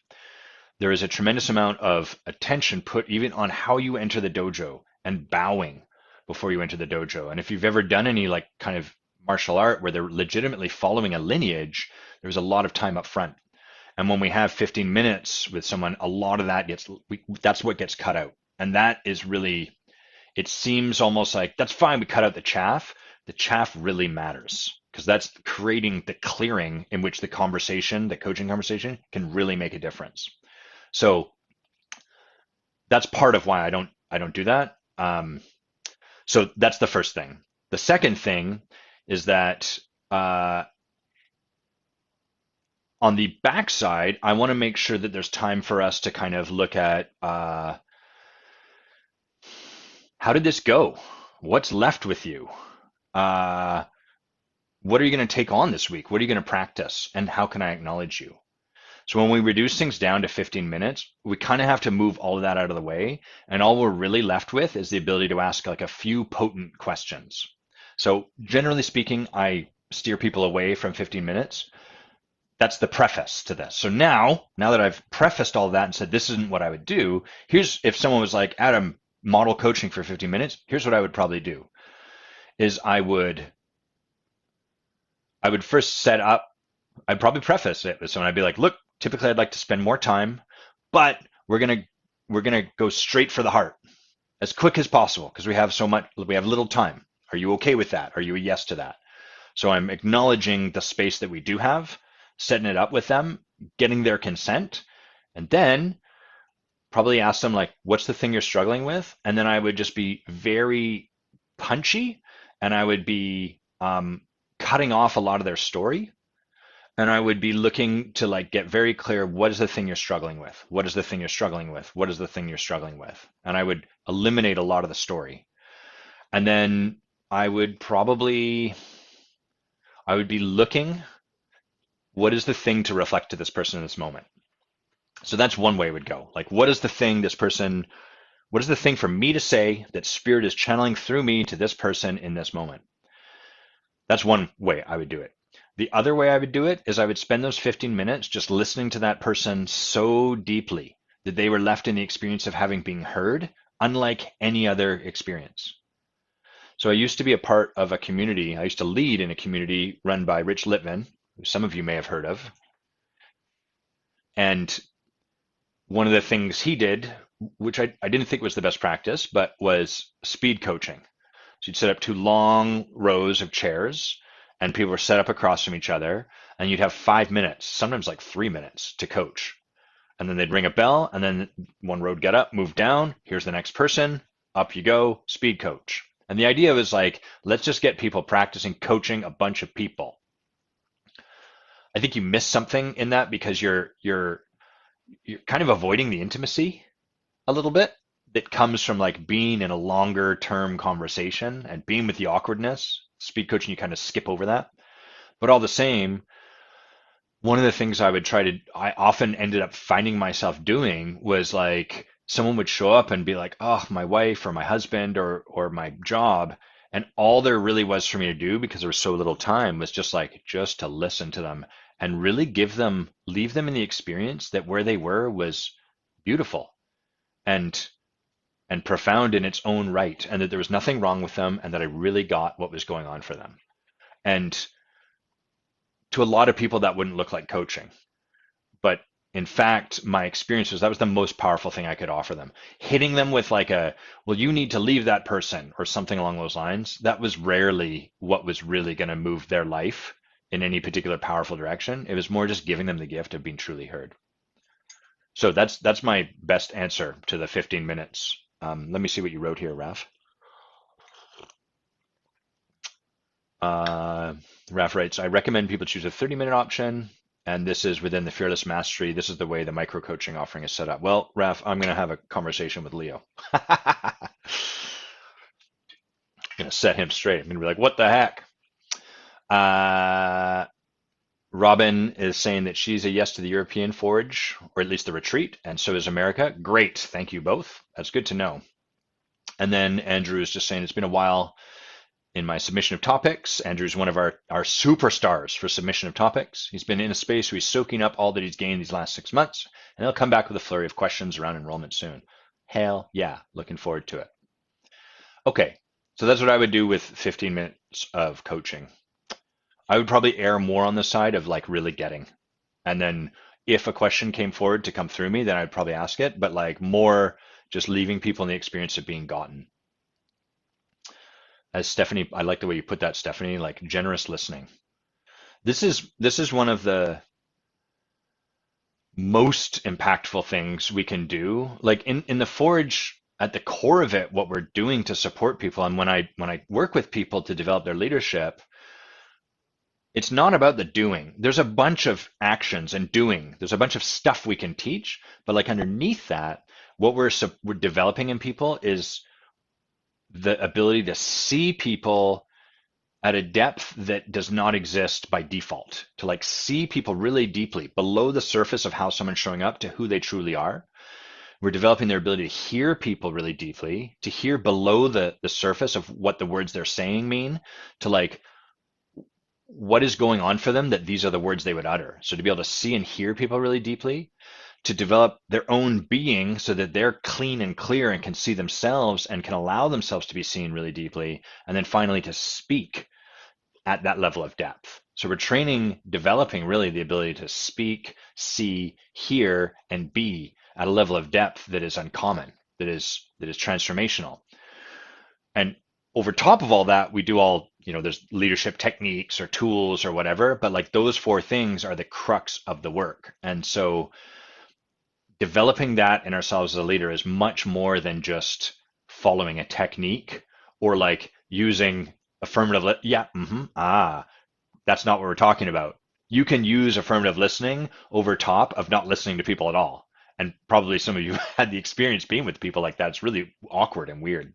there is a tremendous amount of attention put even on how you enter the dojo and bowing before you enter the dojo. And if you've ever done any like kind of martial art where they're legitimately following a lineage, there's a lot of time up front. And when we have 15 minutes with someone, a lot of that that's what gets cut out. And that is really, it seems almost like that's fine. We cut out the chaff. The chaff really matters because that's creating the clearing in which the conversation, the coaching conversation, can really make a difference. So that's part of why I don't do that. So that's the first thing. The second thing is that on the backside, I want to make sure that there's time for us to kind of look at how did this go? What's left with you? Uh, what are you going to take on this week? What are you going to practice? And how can I acknowledge you? So when we reduce things down to 15 minutes, we kind of have to move all of that out of the way. And all we're really left with is the ability to ask like a few potent questions. So generally speaking, I steer people away from 15 minutes. That's the preface to this. So now that I've prefaced all of that and said this isn't what I would do, here's if someone was like, Adam, model coaching for 15 minutes, here's what I would probably do is I would first set up, I'd probably preface it with someone. I'd be like, look, typically I'd like to spend more time, but we're gonna go straight for the heart as quick as possible because we have little time. Are you okay with that? Are you a yes to that? So I'm acknowledging the space that we do have, setting it up with them, getting their consent, and then probably ask them like, what's the thing you're struggling with? And then I would just be very punchy and I would be cutting off a lot of their story. And I would be looking to like get very clear, what is the thing you're struggling with? What is the thing you're struggling with? What is the thing you're struggling with? And I would eliminate a lot of the story. And then I would probably, I would be looking, what is the thing to reflect to this person in this moment? So that's one way it would go. Like, what is the thing this person, what is the thing for me to say that spirit is channeling through me to this person in this moment? That's one way I would do it. The other way I would do it is I would spend those 15 minutes just listening to that person so deeply that they were left in the experience of having been heard, unlike any other experience. So I used to be a part of a community. I used to lead in a community run by Rich Litvin, who some of you may have heard of. And one of the things he did, which I didn't think was the best practice, but was speed coaching. So you'd set up two long rows of chairs and people were set up across from each other and you'd have 5 minutes, sometimes like 3 minutes to coach. And then they'd ring a bell and then one row would get up, move down. Here's the next person. Up you go, speed coach. And the idea was like, let's just get people practicing coaching a bunch of people. I think you miss something in that because you're kind of avoiding the intimacy a little bit that comes from like being in a longer term conversation and being with the awkwardness. Speed coaching, you kind of skip over that. But all the same, one of the things I often ended up finding myself doing was like someone would show up and be like, oh, my wife or my husband or my job. And all there really was for me to do because there was so little time was just to listen to them and really leave them in the experience that where they were was beautiful and profound in its own right, and that there was nothing wrong with them, and that I really got what was going on for them. And to a lot of people, that wouldn't look like coaching. But in fact, my experience was that was the most powerful thing I could offer them. Hitting them with like well, you need to leave that person or something along those lines, that was rarely what was really going to move their life in any particular powerful direction. It was more just giving them the gift of being truly heard. So that's my best answer to the 15 minutes. Let me see what you wrote here, Raf. Raf writes, I recommend people choose a 30-minute option, and this is within the Fearless Mastery. This is the way the micro coaching offering is set up. Well, Raf, I'm going to have a conversation with Leo. I'm going to set him straight. I'm going to be like, what the heck? Robin is saying that she's a yes to the European Forge, or at least the retreat, and so is America. Great. Thank you both. That's good to know. And then Andrew is just saying it's been a while in my submission of topics. Andrew's one of our superstars for submission of topics. He's been in a space where he's soaking up all that he's gained these last 6 months, and he'll come back with a flurry of questions around enrollment soon. Hell yeah, looking forward to it. Okay, so that's what I would do with 15 minutes of coaching. I would probably err more on the side of like really getting. And then if a question came forward to come through me, then I'd probably ask it, but like more just leaving people in the experience of being gotten. As Stephanie, I like the way you put that, Stephanie, like generous listening. This is one of the most impactful things we can do. Like in the Forge, at the core of it, what we're doing to support people, and when I work with people to develop their leadership, it's not about the doing. There's a bunch of actions and doing. There's a bunch of stuff we can teach, but like underneath that, what we're developing in people is the ability to see people at a depth that does not exist by default, to like see people really deeply below the surface of how someone's showing up to who they truly are. We're developing their ability to hear people really deeply, to hear below the surface of what the words they're saying mean, to like what is going on for them that these are the words they would utter. So to be able to see and hear people really deeply, to develop their own being so that they're clean and clear and can see themselves and can allow themselves to be seen really deeply. And then finally to speak at that level of depth. So we're training, developing really the ability to speak, see, hear, and be at a level of depth that is uncommon, that is transformational. And over top of all that, we do all, there's leadership techniques or tools or whatever, but like those four things are the crux of the work. And so developing that in ourselves as a leader is much more than just following a technique or like using affirmative, yeah, that's not what we're talking about. You can use affirmative listening over top of not listening to people at all. And probably some of you had the experience being with people like that. It's really awkward and weird.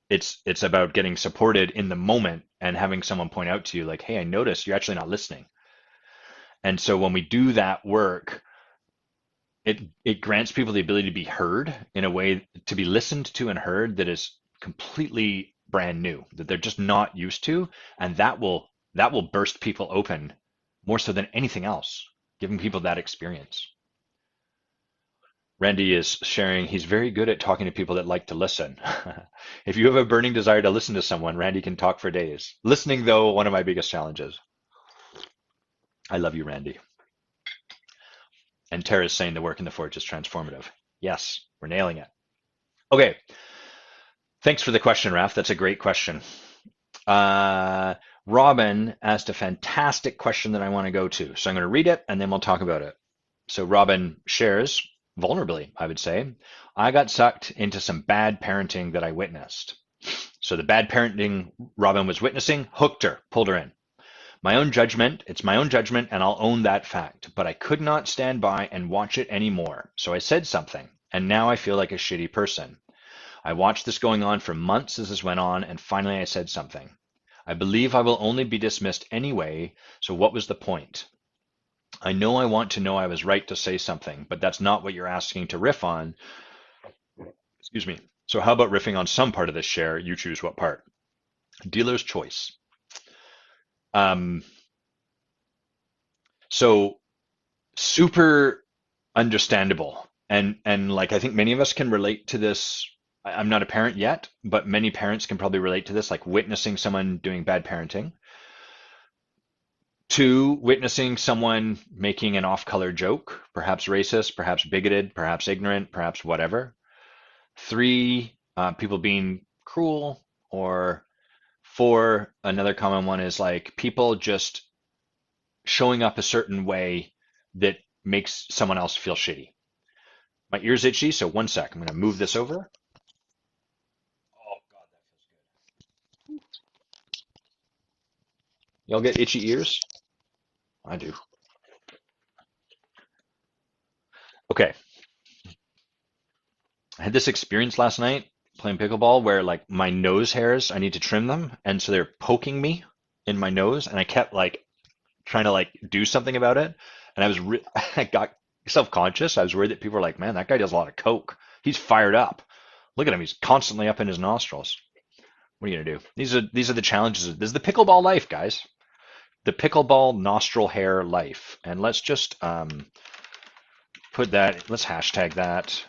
It's about getting supported in the moment and having someone point out to you like, hey, I noticed you're actually not listening. And so when we do that work, it grants people the ability to be heard in a way, to be listened to and heard, that is completely brand new, that they're just not used to, and that will burst people open more so than anything else, giving people that experience. Randy is sharing he's very good at talking to people that like to listen. If you have a burning desire to listen to someone, Randy can talk for days. Listening, though, one of my biggest challenges. I love you, Randy. And Tara's saying the work in the Forge is transformative. Yes, we're nailing it. Okay, thanks for the question, Raf. That's a great question. Robin asked a fantastic question that I want to go to. So I'm going to read it and then we'll talk about it. So Robin shares, vulnerably, I would say, I got sucked into some bad parenting that I witnessed. So the bad parenting Robin was witnessing hooked her, pulled her in. It's my own judgment, and I'll own that fact, but I could not stand by and watch it anymore. So I said something, and now I feel like a shitty person. I watched this going on for months as this went on, and finally I said something. I believe I will only be dismissed anyway, so what was the point? I know I want to know I was right to say something, but that's not what you're asking to riff on. Excuse me. So how about riffing on some part of this share? You choose what part. Dealer's choice. So super understandable. And like I think many of us can relate to this. I'm not a parent yet, but many parents can probably relate to this, like witnessing someone doing bad parenting. Two, witnessing someone making an off-color joke, perhaps racist, perhaps bigoted, perhaps ignorant, perhaps whatever. Three, people being cruel. Or four, another common one is like people just showing up a certain way that makes someone else feel shitty. My ear's itchy, so one sec. I'm going to move this over. Oh God, that feels good. Y'all get itchy ears? I do. Okay. I had this experience last night playing pickleball where like my nose hairs, I need to trim them, and so they're poking me in my nose, and I kept like trying to like do something about it, and I got self-conscious. I was worried that people were like, "Man, that guy does a lot of coke. He's fired up. Look at him. He's constantly up in his nostrils." What are you gonna do? These are the challenges. This is the pickleball life, guys. The pickleball nostril hair life. And let's just put that. Let's hashtag that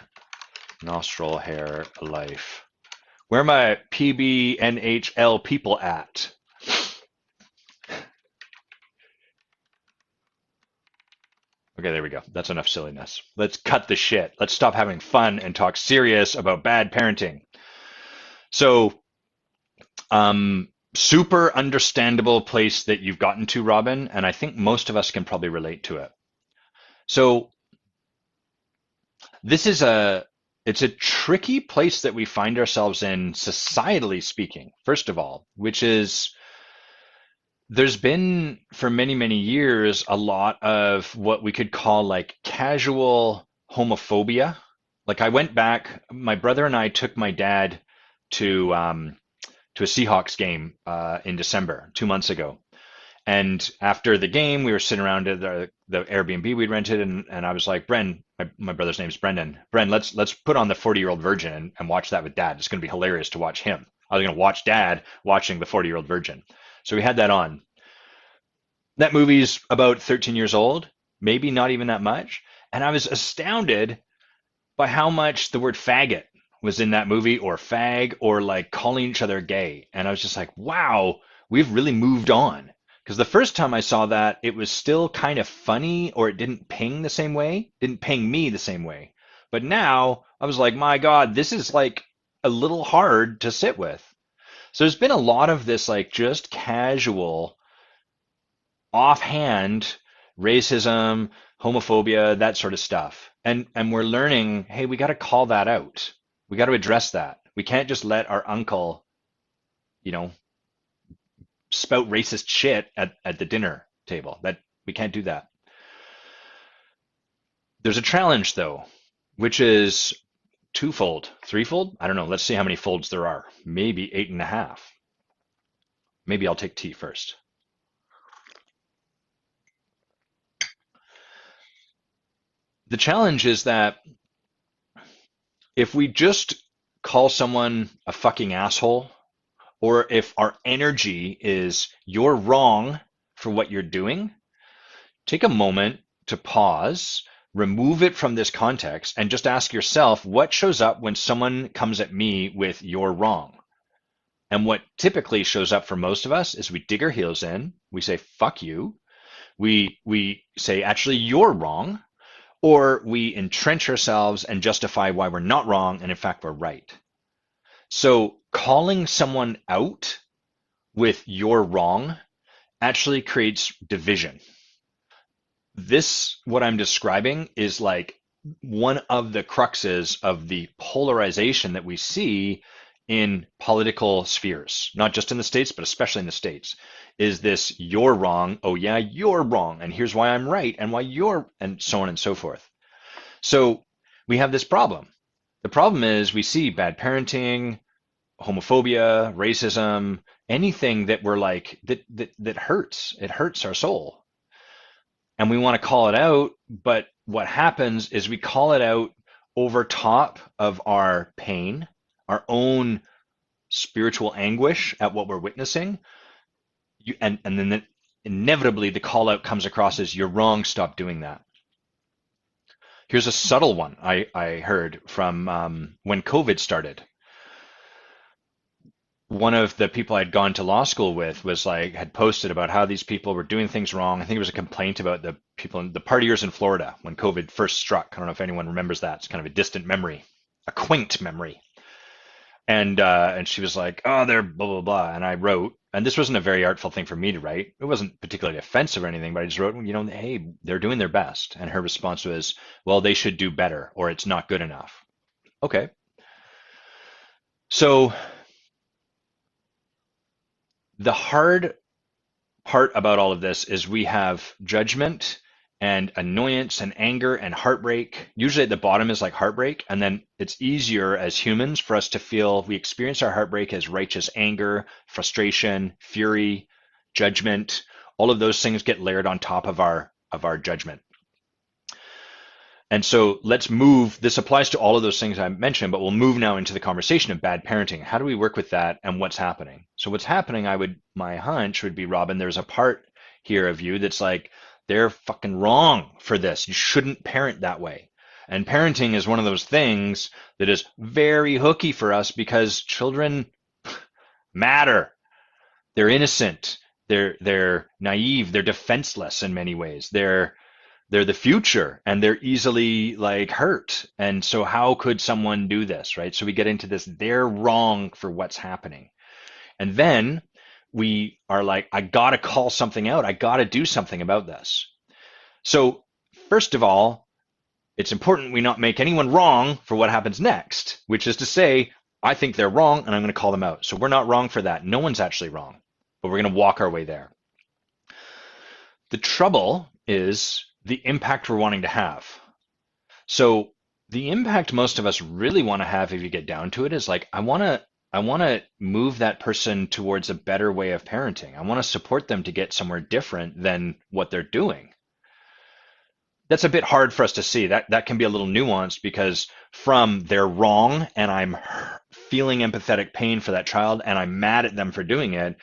nostril hair life. Where are my PBNHL people at? Okay, there we go. That's enough silliness. Let's cut the shit. Let's stop having fun and talk serious about bad parenting. So, super understandable place that you've gotten to, Robin, and I think most of us can probably relate to it. So, it's a tricky place that we find ourselves in, societally speaking, first of all, which is there's been for many, many years a lot of what we could call like casual homophobia. Like I went back, my brother and I took my dad to a Seahawks game in December 2 months ago. And after the game, we were sitting around at the Airbnb we'd rented, and I was like, Bren, my brother's name's Brendan. Bren, let's put on the 40-Year-Old Virgin and watch that with Dad. It's going to be hilarious to watch him. I was going to watch Dad watching the 40-Year-Old Virgin. So we had that on. That movie's about 13 years old, maybe not even that much. And I was astounded by how much the word faggot was in that movie, or fag, or like calling each other gay. And I was just like, wow, we've really moved on. Because the first time I saw that, it was still kind of funny, or it didn't ping the same way, didn't ping me the same way. But now I was like, my God, this is like a little hard to sit with. So there's been a lot of this like just casual, offhand racism, homophobia, that sort of stuff. And we're learning, hey, we got to call that out. We got to address that. We can't just let our uncle, you know, spout racist shit at the dinner table. That we can't do that. There's a challenge though, which is twofold, threefold. I don't know. Let's see how many folds there are. Maybe 8.5. Maybe I'll take tea first. The challenge is that if we just call someone a fucking asshole, or if our energy is you're wrong for what you're doing, take a moment to pause, remove it from this context, and just ask yourself what shows up when someone comes at me with you're wrong. And what typically shows up for most of us is we dig our heels in, we say fuck you, we say actually you're wrong, or we entrench ourselves and justify why we're not wrong and in fact we're right. So calling someone out with you're wrong actually creates division. This, what I'm describing, is like one of the cruxes of the polarization that we see in political spheres, not just in the States, but especially in the States, is this you're wrong, oh yeah, you're wrong, and here's why I'm right, and why you're, and so on and so forth. So we have this problem. The problem is we see bad parenting, homophobia, racism, anything that we're like, that hurts. It hurts our soul. And we want to call it out, but what happens is we call it out over top of our pain, our own spiritual anguish at what we're witnessing. And then inevitably the call out comes across as you're wrong, stop doing that. Here's a subtle one I heard from when COVID started. One of the people I'd gone to law school with was like, had posted about how these people were doing things wrong. I think it was a complaint about the people in the partiers in Florida when COVID first struck. I don't know if anyone remembers that. It's kind of a distant memory, a quaint memory. And she was like, oh, they're blah, blah, blah. And I wrote, and this wasn't a very artful thing for me to write. It wasn't particularly offensive or anything, but I just wrote, you know, hey, they're doing their best. And her response was, well, they should do better, or it's not good enough. Okay. So the hard part about all of this is we have judgment and annoyance and anger and heartbreak. Usually at the bottom is like heartbreak. And then it's easier as humans for us to feel we experience our heartbreak as righteous anger, frustration, fury, judgment. All of those things get layered on top of our judgment. And so let's move. This applies to all of those things I mentioned, but we'll move now into the conversation of bad parenting. How do we work with that and what's happening? So what's happening, my hunch would be, Robin, there's a part here of you that's like, they're fucking wrong for this. You shouldn't parent that way. And parenting is one of those things that is very hooky for us because children matter. They're innocent. They're naive. They're defenseless in many ways. They're the future and they're easily like hurt. And so how could someone do this, right? So we get into this, they're wrong for what's happening. And then we are like, I got to call something out. I got to do something about this. So first of all, it's important we not make anyone wrong for what happens next, which is to say, I think they're wrong and I'm going to call them out. So we're not wrong for that. No one's actually wrong, but we're going to walk our way there. The trouble is the impact we're wanting to have. So the impact most of us really want to have, if you get down to it, is like, I want to I want to move that person towards a better way of parenting. I want to support them to get somewhere different than what they're doing. That's a bit hard for us to see. That can be a little nuanced because from they're wrong and I'm feeling empathetic pain for that child and I'm mad at them for doing it,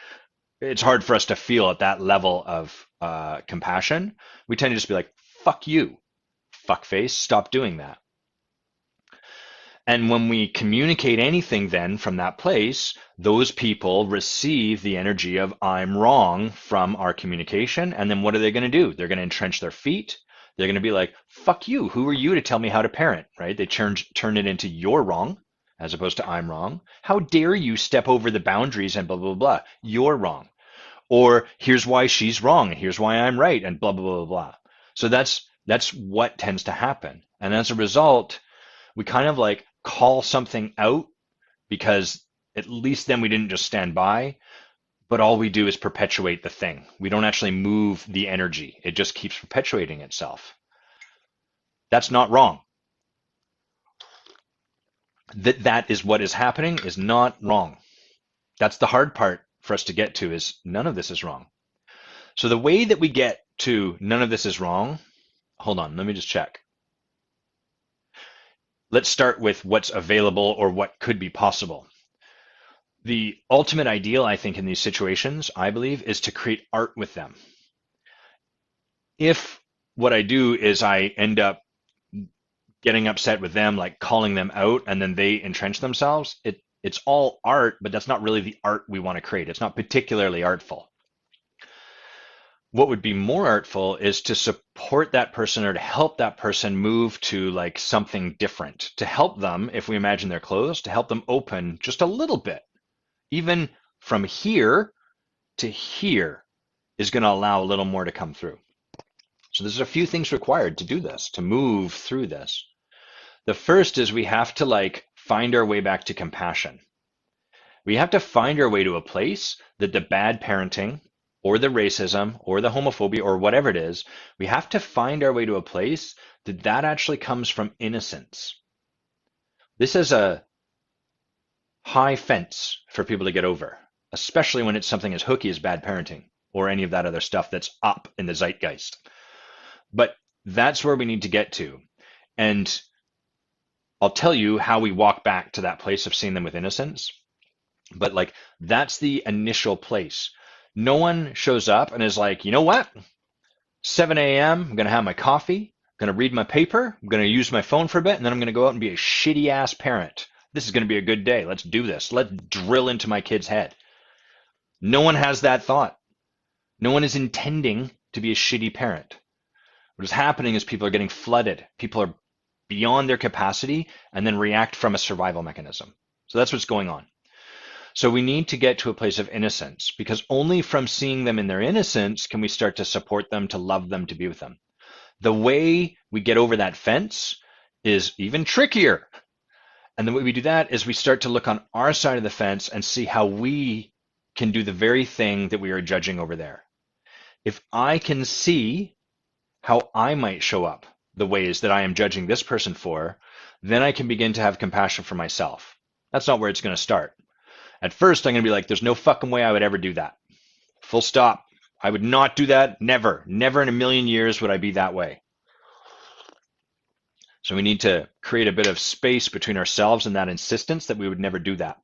it's hard for us to feel at that level of compassion. We tend to just be like, fuck you, fuckface, stop doing that. And when we communicate anything then from that place, those people receive the energy of I'm wrong from our communication. And then what are they going to do? They're going to entrench their feet. They're going to be like, fuck you. Who are you to tell me how to parent, right? They turn it into you're wrong as opposed to I'm wrong. How dare you step over the boundaries and blah, blah, blah. You're wrong. Or here's why she's wrong. Here's why I'm right and blah, blah, blah, blah. So that's what tends to happen. And as a result, we kind of like call something out because at least then we didn't just stand by, but all we do is perpetuate the thing. We don't actually move the energy. It just keeps perpetuating itself. That's not wrong. That is what is happening is not wrong. That's the hard part for us to get to is none of this is wrong. So the way that we get to none of this is wrong, hold on, let me just check. Let's start with what's available or what could be possible. The ultimate ideal, I think, in these situations, I believe, is to create art with them. If what I do is I end up getting upset with them, like calling them out, and then they entrench themselves, it's all art, but that's not really the art we want to create. It's not particularly artful. What would be more artful is to support that person or to help that person move to like something different, to help them, if we imagine they're closed, to help them open just a little bit. Even from here to here is going to allow a little more to come through. So there's a few things required to do this, to move through this. The first is we have to like find our way back to compassion. We have to find our way to a place that the bad parenting or the racism or the homophobia or whatever it is, we have to find our way to a place that actually comes from innocence. This is a high fence for people to get over, especially when it's something as hooky as bad parenting or any of that other stuff that's up in the zeitgeist. But that's where we need to get to. And I'll tell you how we walk back to that place of seeing them with innocence. But like, that's the initial place. No one shows up and is like, you know what? 7 a.m., I'm going to have my coffee, I'm going to read my paper, I'm going to use my phone for a bit, and then I'm going to go out and be a shitty ass parent. This is going to be a good day. Let's do this. Let's drill into my kid's head. No one has that thought. No one is intending to be a shitty parent. What is happening is people are getting flooded. People are beyond their capacity and then react from a survival mechanism. So that's what's going on. So we need to get to a place of innocence because only from seeing them in their innocence can we start to support them, to love them, to be with them. The way we get over that fence is even trickier. And the way we do that is we start to look on our side of the fence and see how we can do the very thing that we are judging over there. If I can see how I might show up the ways that I am judging this person for, then I can begin to have compassion for myself. That's not where it's going to start. At first, I'm going to be like, there's no fucking way I would ever do that. Full stop. I would not do that. Never. Never in a million years would I be that way. So we need to create a bit of space between ourselves and that insistence that we would never do that.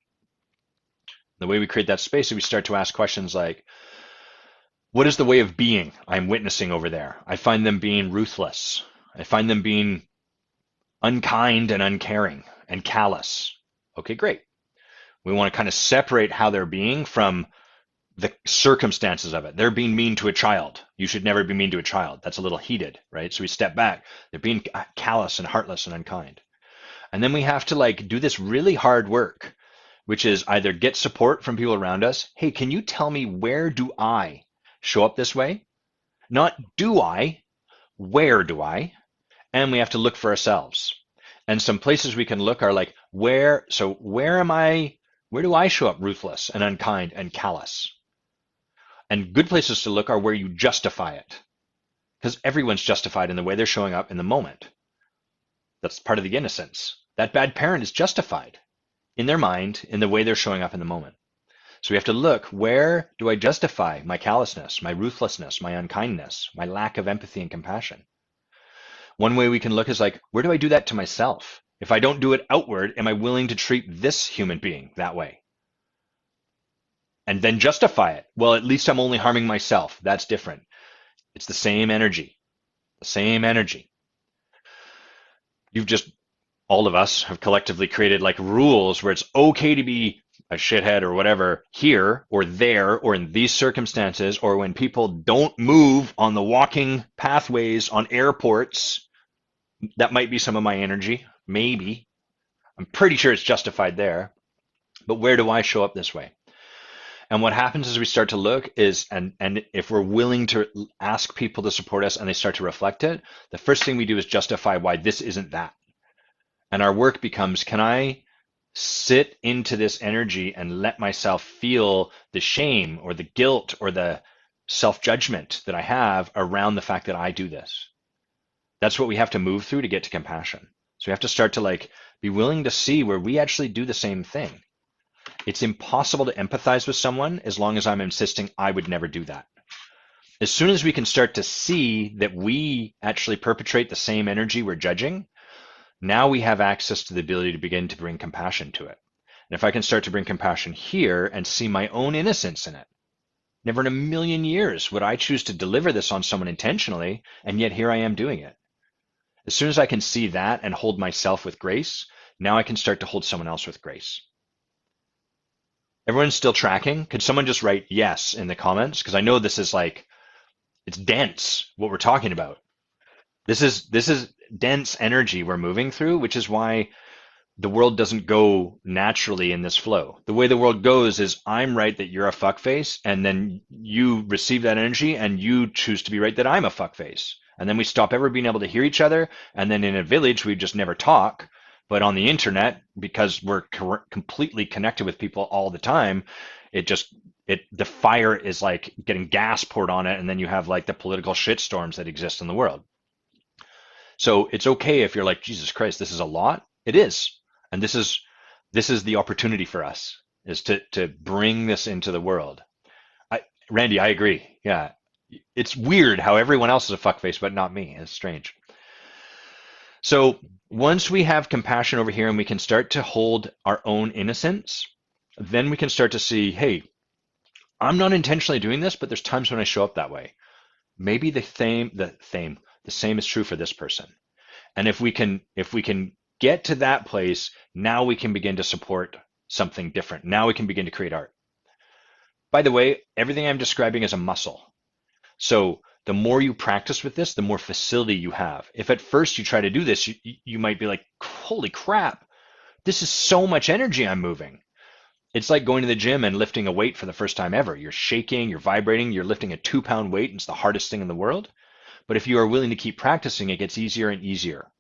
The way we create that space is we start to ask questions like, what is the way of being I'm witnessing over there? I find them being ruthless. I find them being unkind and uncaring and callous. Okay, great. We want to kind of separate how they're being from the circumstances of it. They're being mean to a child. You should never be mean to a child. That's a little heated, right? So we step back. They're being callous and heartless and unkind. And then we have to like do this really hard work, which is either get support from people around us. Hey, can you tell me where do I show up this way? Not do I, where do I? And we have to look for ourselves. And some places we can look are like, where am I? Where do I show up ruthless and unkind and callous? And good places to look are where you justify it. Because everyone's justified in the way they're showing up in the moment. That's part of the innocence. That bad parent is justified. in their mind, in the way they're showing up in the moment. So we have to look, where do I justify my callousness, my ruthlessness, my unkindness, my lack of empathy and compassion? One way we can look is like, where do I do that to myself? If I don't do it outward, am I willing to treat this human being that way? And then justify it. Well, at least I'm only harming myself. That's different. It's the same energy, the same energy. You've just, all of us have collectively created like rules where it's okay to be a shithead or whatever here or there or in these circumstances, or when people don't move on the walking pathways on airports. That might be some of my energy. Maybe. I'm pretty sure it's justified there. But where do I show up this way? And what happens as we start to look is, and if we're willing to ask people to support us and they start to reflect it, the first thing we do is justify why this isn't that. And our work becomes, can I sit into this energy and let myself feel the shame or the guilt or the self-judgment that I have around the fact that I do this? That's what we have to move through to get to compassion. So we have to start to like be willing to see where we actually do the same thing. It's impossible to empathize with someone as long as I'm insisting I would never do that. As soon as we can start to see that we actually perpetrate the same energy we're judging, now we have access to the ability to begin to bring compassion to it. And if I can start to bring compassion here and see my own innocence in it, never in a million years would I choose to deliver this on someone intentionally, and yet here I am doing it. As soon as I can see that and hold myself with grace, now I can start to hold someone else with grace. Everyone's still tracking? Could someone just write yes in the comments? Because I know this is like, it's dense, what we're talking about. This is dense energy we're moving through, which is why the world doesn't go naturally in this flow. The way the world goes is I'm right that you're a fuckface, and then you receive that energy and you choose to be right that I'm a fuckface. And then we stop ever being able to hear each other. And then in a village, we just never talk. But on the internet, because we're completely connected with people all the time, the fire is like getting gas poured on it. And then you have like the political shitstorms that exist in the world. So it's okay if you're like, Jesus Christ, this is a lot. It is. And this is the opportunity for us, is to bring this into the world. Randy, I agree. Yeah. It's weird how everyone else is a fuckface, but not me. It's strange. So once we have compassion over here and we can start to hold our own innocence, then we can start to see, hey, I'm not intentionally doing this, but there's times when I show up that way. Maybe the same is true for this person. And if we can get to that place, now we can begin to support something different. Now we can begin to create art. By the way, everything I'm describing is a muscle. So the more you practice with this, the more facility you have. If at first you try to do this, you might be like, holy crap, this is so much energy I'm moving. It's like going to the gym and lifting a weight for the first time ever. You're shaking, you're vibrating, you're lifting a 2-pound weight, and it's the hardest thing in the world. But if you are willing to keep practicing, it gets easier and easier.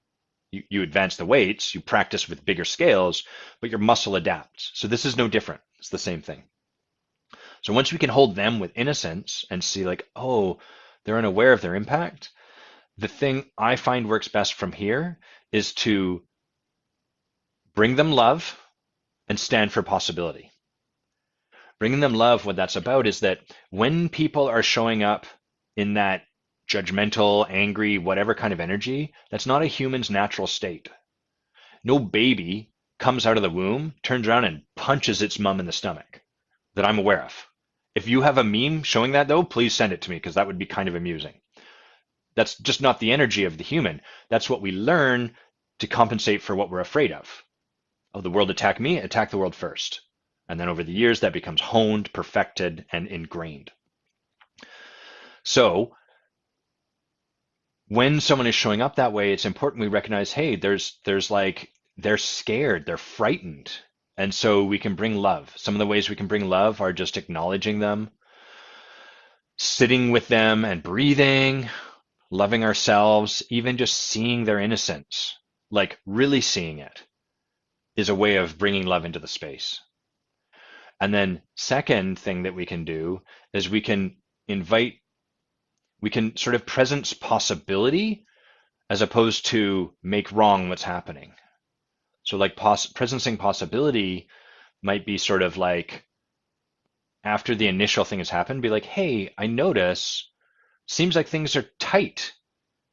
You advance the weights, you practice with bigger scales, but your muscle adapts. So this is no different. It's the same thing. So once we can hold them with innocence and see like, oh, they're unaware of their impact, the thing I find works best from here is to bring them love and stand for possibility. Bringing them love, what that's about is that when people are showing up in that judgmental, angry, whatever kind of energy, that's not a human's natural state. No baby comes out of the womb, turns around and punches its mom in the stomach that I'm aware of. If you have a meme showing that though, please send it to me because that would be kind of amusing. That's just not the energy of the human. That's what we learn to compensate for what we're afraid of. Oh, the world attacked me, attack the world first. And then over the years, that becomes honed, perfected, and ingrained. So when someone is showing up that way, it's important we recognize, hey, there's like, they're scared, they're frightened. And so we can bring love. Some of the ways we can bring love are just acknowledging them, sitting with them and breathing, loving ourselves, even just seeing their innocence, like really seeing it, is a way of bringing love into the space. And then second thing that we can do is we can sort of presence possibility as opposed to make wrong what's happening. So like presencing possibility might be sort of like after the initial thing has happened, be like, hey, I notice seems like things are tight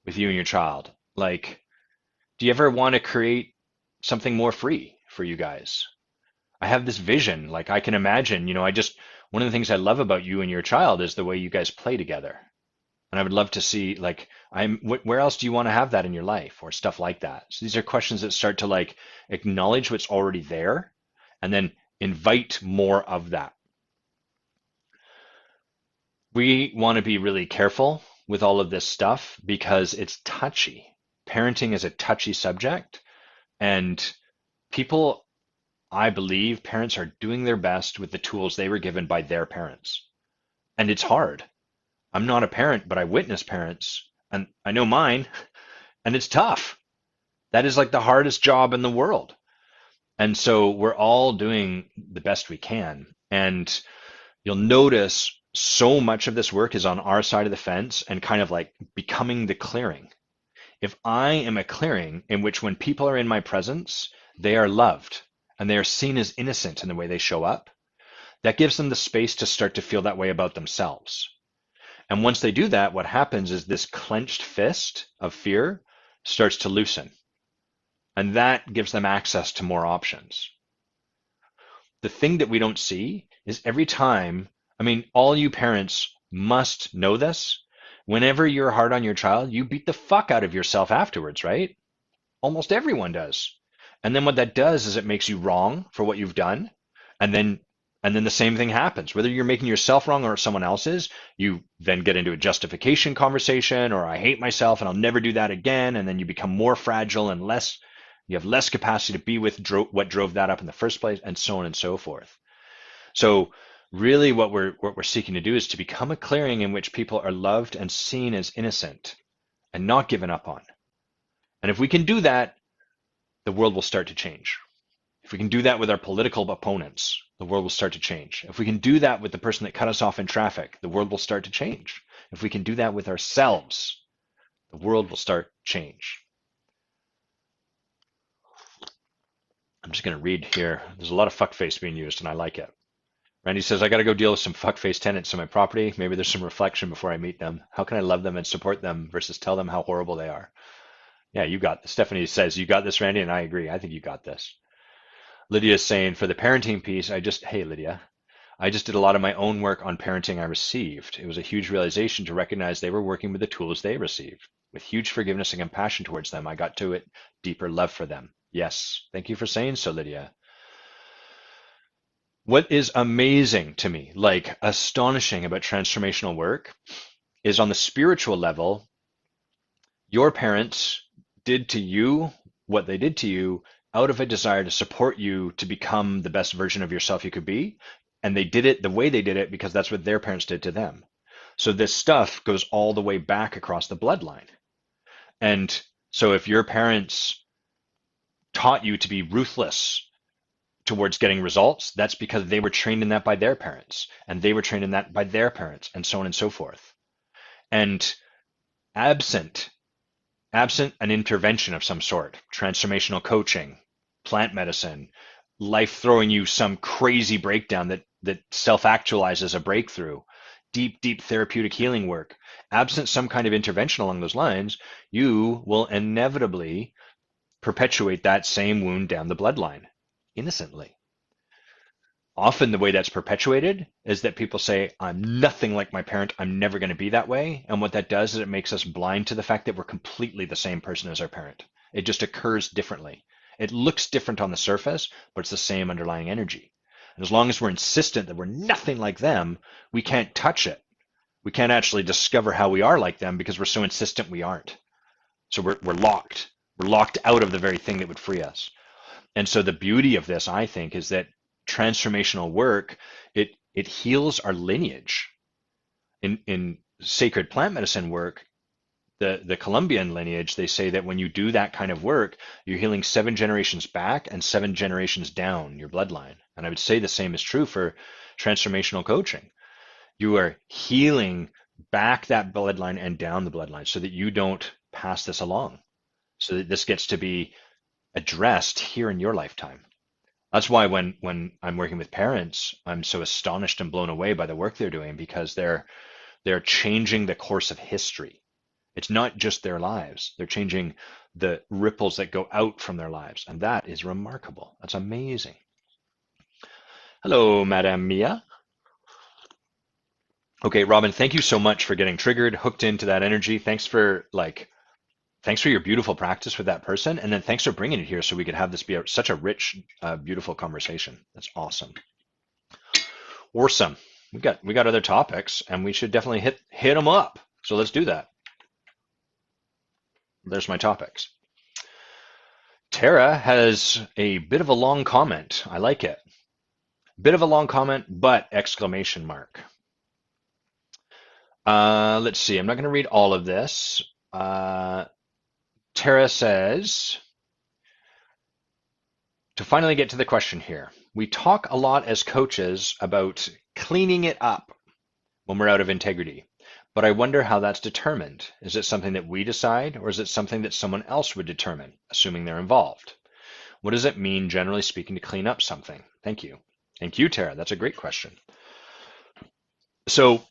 with you and your child. Like, do you ever want to create something more free for you guys? I have this vision, like I can imagine, one of the things I love about you and your child is the way you guys play together. And I would love to see, like, where else do you want to have that in your life or stuff like that? So these are questions that start to like acknowledge what's already there and then invite more of that. We want to be really careful with all of this stuff because it's touchy. Parenting is a touchy subject, and people, I believe, parents are doing their best with the tools they were given by their parents. And it's hard. I'm not a parent, but I witness parents, and I know mine, and it's tough. That is like the hardest job in the world. And so we're all doing the best we can. And you'll notice so much of this work is on our side of the fence and kind of like becoming the clearing. If I am a clearing in which when people are in my presence, they are loved and they are seen as innocent in the way they show up, that gives them the space to start to feel that way about themselves. And once they do that, what happens is this clenched fist of fear starts to loosen. And that gives them access to more options. The thing that we don't see is every time, I mean, all you parents must know this. Whenever you're hard on your child, you beat the fuck out of yourself afterwards, right? Almost everyone does. And then what that does is it makes you wrong for what you've done. And then the same thing happens. Whether you're making yourself wrong or someone else's, you then get into a justification conversation or I hate myself and I'll never do that again. And then you become more fragile and less, you have less capacity to be with what drove that up in the first place, and so on and so forth. So really what we're seeking to do is to become a clearing in which people are loved and seen as innocent and not given up on. And if we can do that, the world will start to change. If we can do that with our political opponents, the world will start to change. If we can do that with the person that cut us off in traffic, the world will start to change. If we can do that with ourselves, the world will start to change. I'm just going to read here. There's a lot of fuckface being used, and I like it. Randy says, I got to go deal with some fuckface tenants on my property. Maybe there's some reflection before I meet them. How can I love them and support them versus tell them how horrible they are? Yeah, you got this. Stephanie says, you got this, Randy, and I agree. I think you got this. Lydia's saying, for the parenting piece, hey, Lydia, I just did a lot of my own work on parenting I received. It was a huge realization to recognize they were working with the tools they received. With huge forgiveness and compassion towards them, I got to it, deeper love for them. Yes, thank you for saying so, Lydia. What is amazing to me, like astonishing about transformational work, is on the spiritual level, your parents did to you what they did to you out of a desire to support you to become the best version of yourself you could be. And they did it the way they did it because that's what their parents did to them. So this stuff goes all the way back across the bloodline. And so if your parents taught you to be ruthless towards getting results, that's because they were trained in that by their parents, and they were trained in that by their parents, and so on and so forth. And absent an intervention of some sort, transformational coaching, plant medicine, life throwing you some crazy breakdown that self-actualizes a breakthrough, deep therapeutic healing work, absent some kind of intervention along those lines, you will inevitably perpetuate that same wound down the bloodline innocently. Often the way that's perpetuated is that people say, I'm nothing like my parent. I'm never going to be that way. And what that does is it makes us blind to the fact that we're completely the same person as our parent. It just occurs differently. It looks different on the surface, but it's the same underlying energy. And as long as we're insistent that we're nothing like them, we can't touch it. We can't actually discover how we are like them because we're so insistent we aren't. So we're locked. We're locked out of the very thing that would free us. And so the beauty of this, I think, is that transformational work, it heals our lineage. In sacred plant medicine work, the Colombian lineage, they say that when you do that kind of work, you're healing 7 generations back and 7 generations down your bloodline. And I would say the same is true for transformational coaching. You are healing back that bloodline and down the bloodline so that you don't pass this along. So that this gets to be addressed here in your lifetime. That's why when I'm working with parents, I'm so astonished and blown away by the work they're doing because they're changing the course of history. It's not just their lives. They're changing the ripples that go out from their lives. And that is remarkable. That's amazing. Hello, Madame Mia. Okay, Robin, thank you so much for getting triggered, hooked into that energy. Thanks for your beautiful practice with that person. And then thanks for bringing it here so we could have this be such a rich, beautiful conversation. That's awesome. Awesome. We got other topics and we should definitely hit them up. So let's do that. There's my topics. Tara has a bit of a long comment. I like it. Bit of a long comment, but exclamation mark. Let's see. I'm not going to read all of this. Tara says, to finally get to the question here, we talk a lot as coaches about cleaning it up when we're out of integrity, but I wonder how that's determined. Is it something that we decide, or is it something that someone else would determine, assuming they're involved? What does it mean, generally speaking, to clean up something? Thank you. Thank you, Tara. That's a great question. So,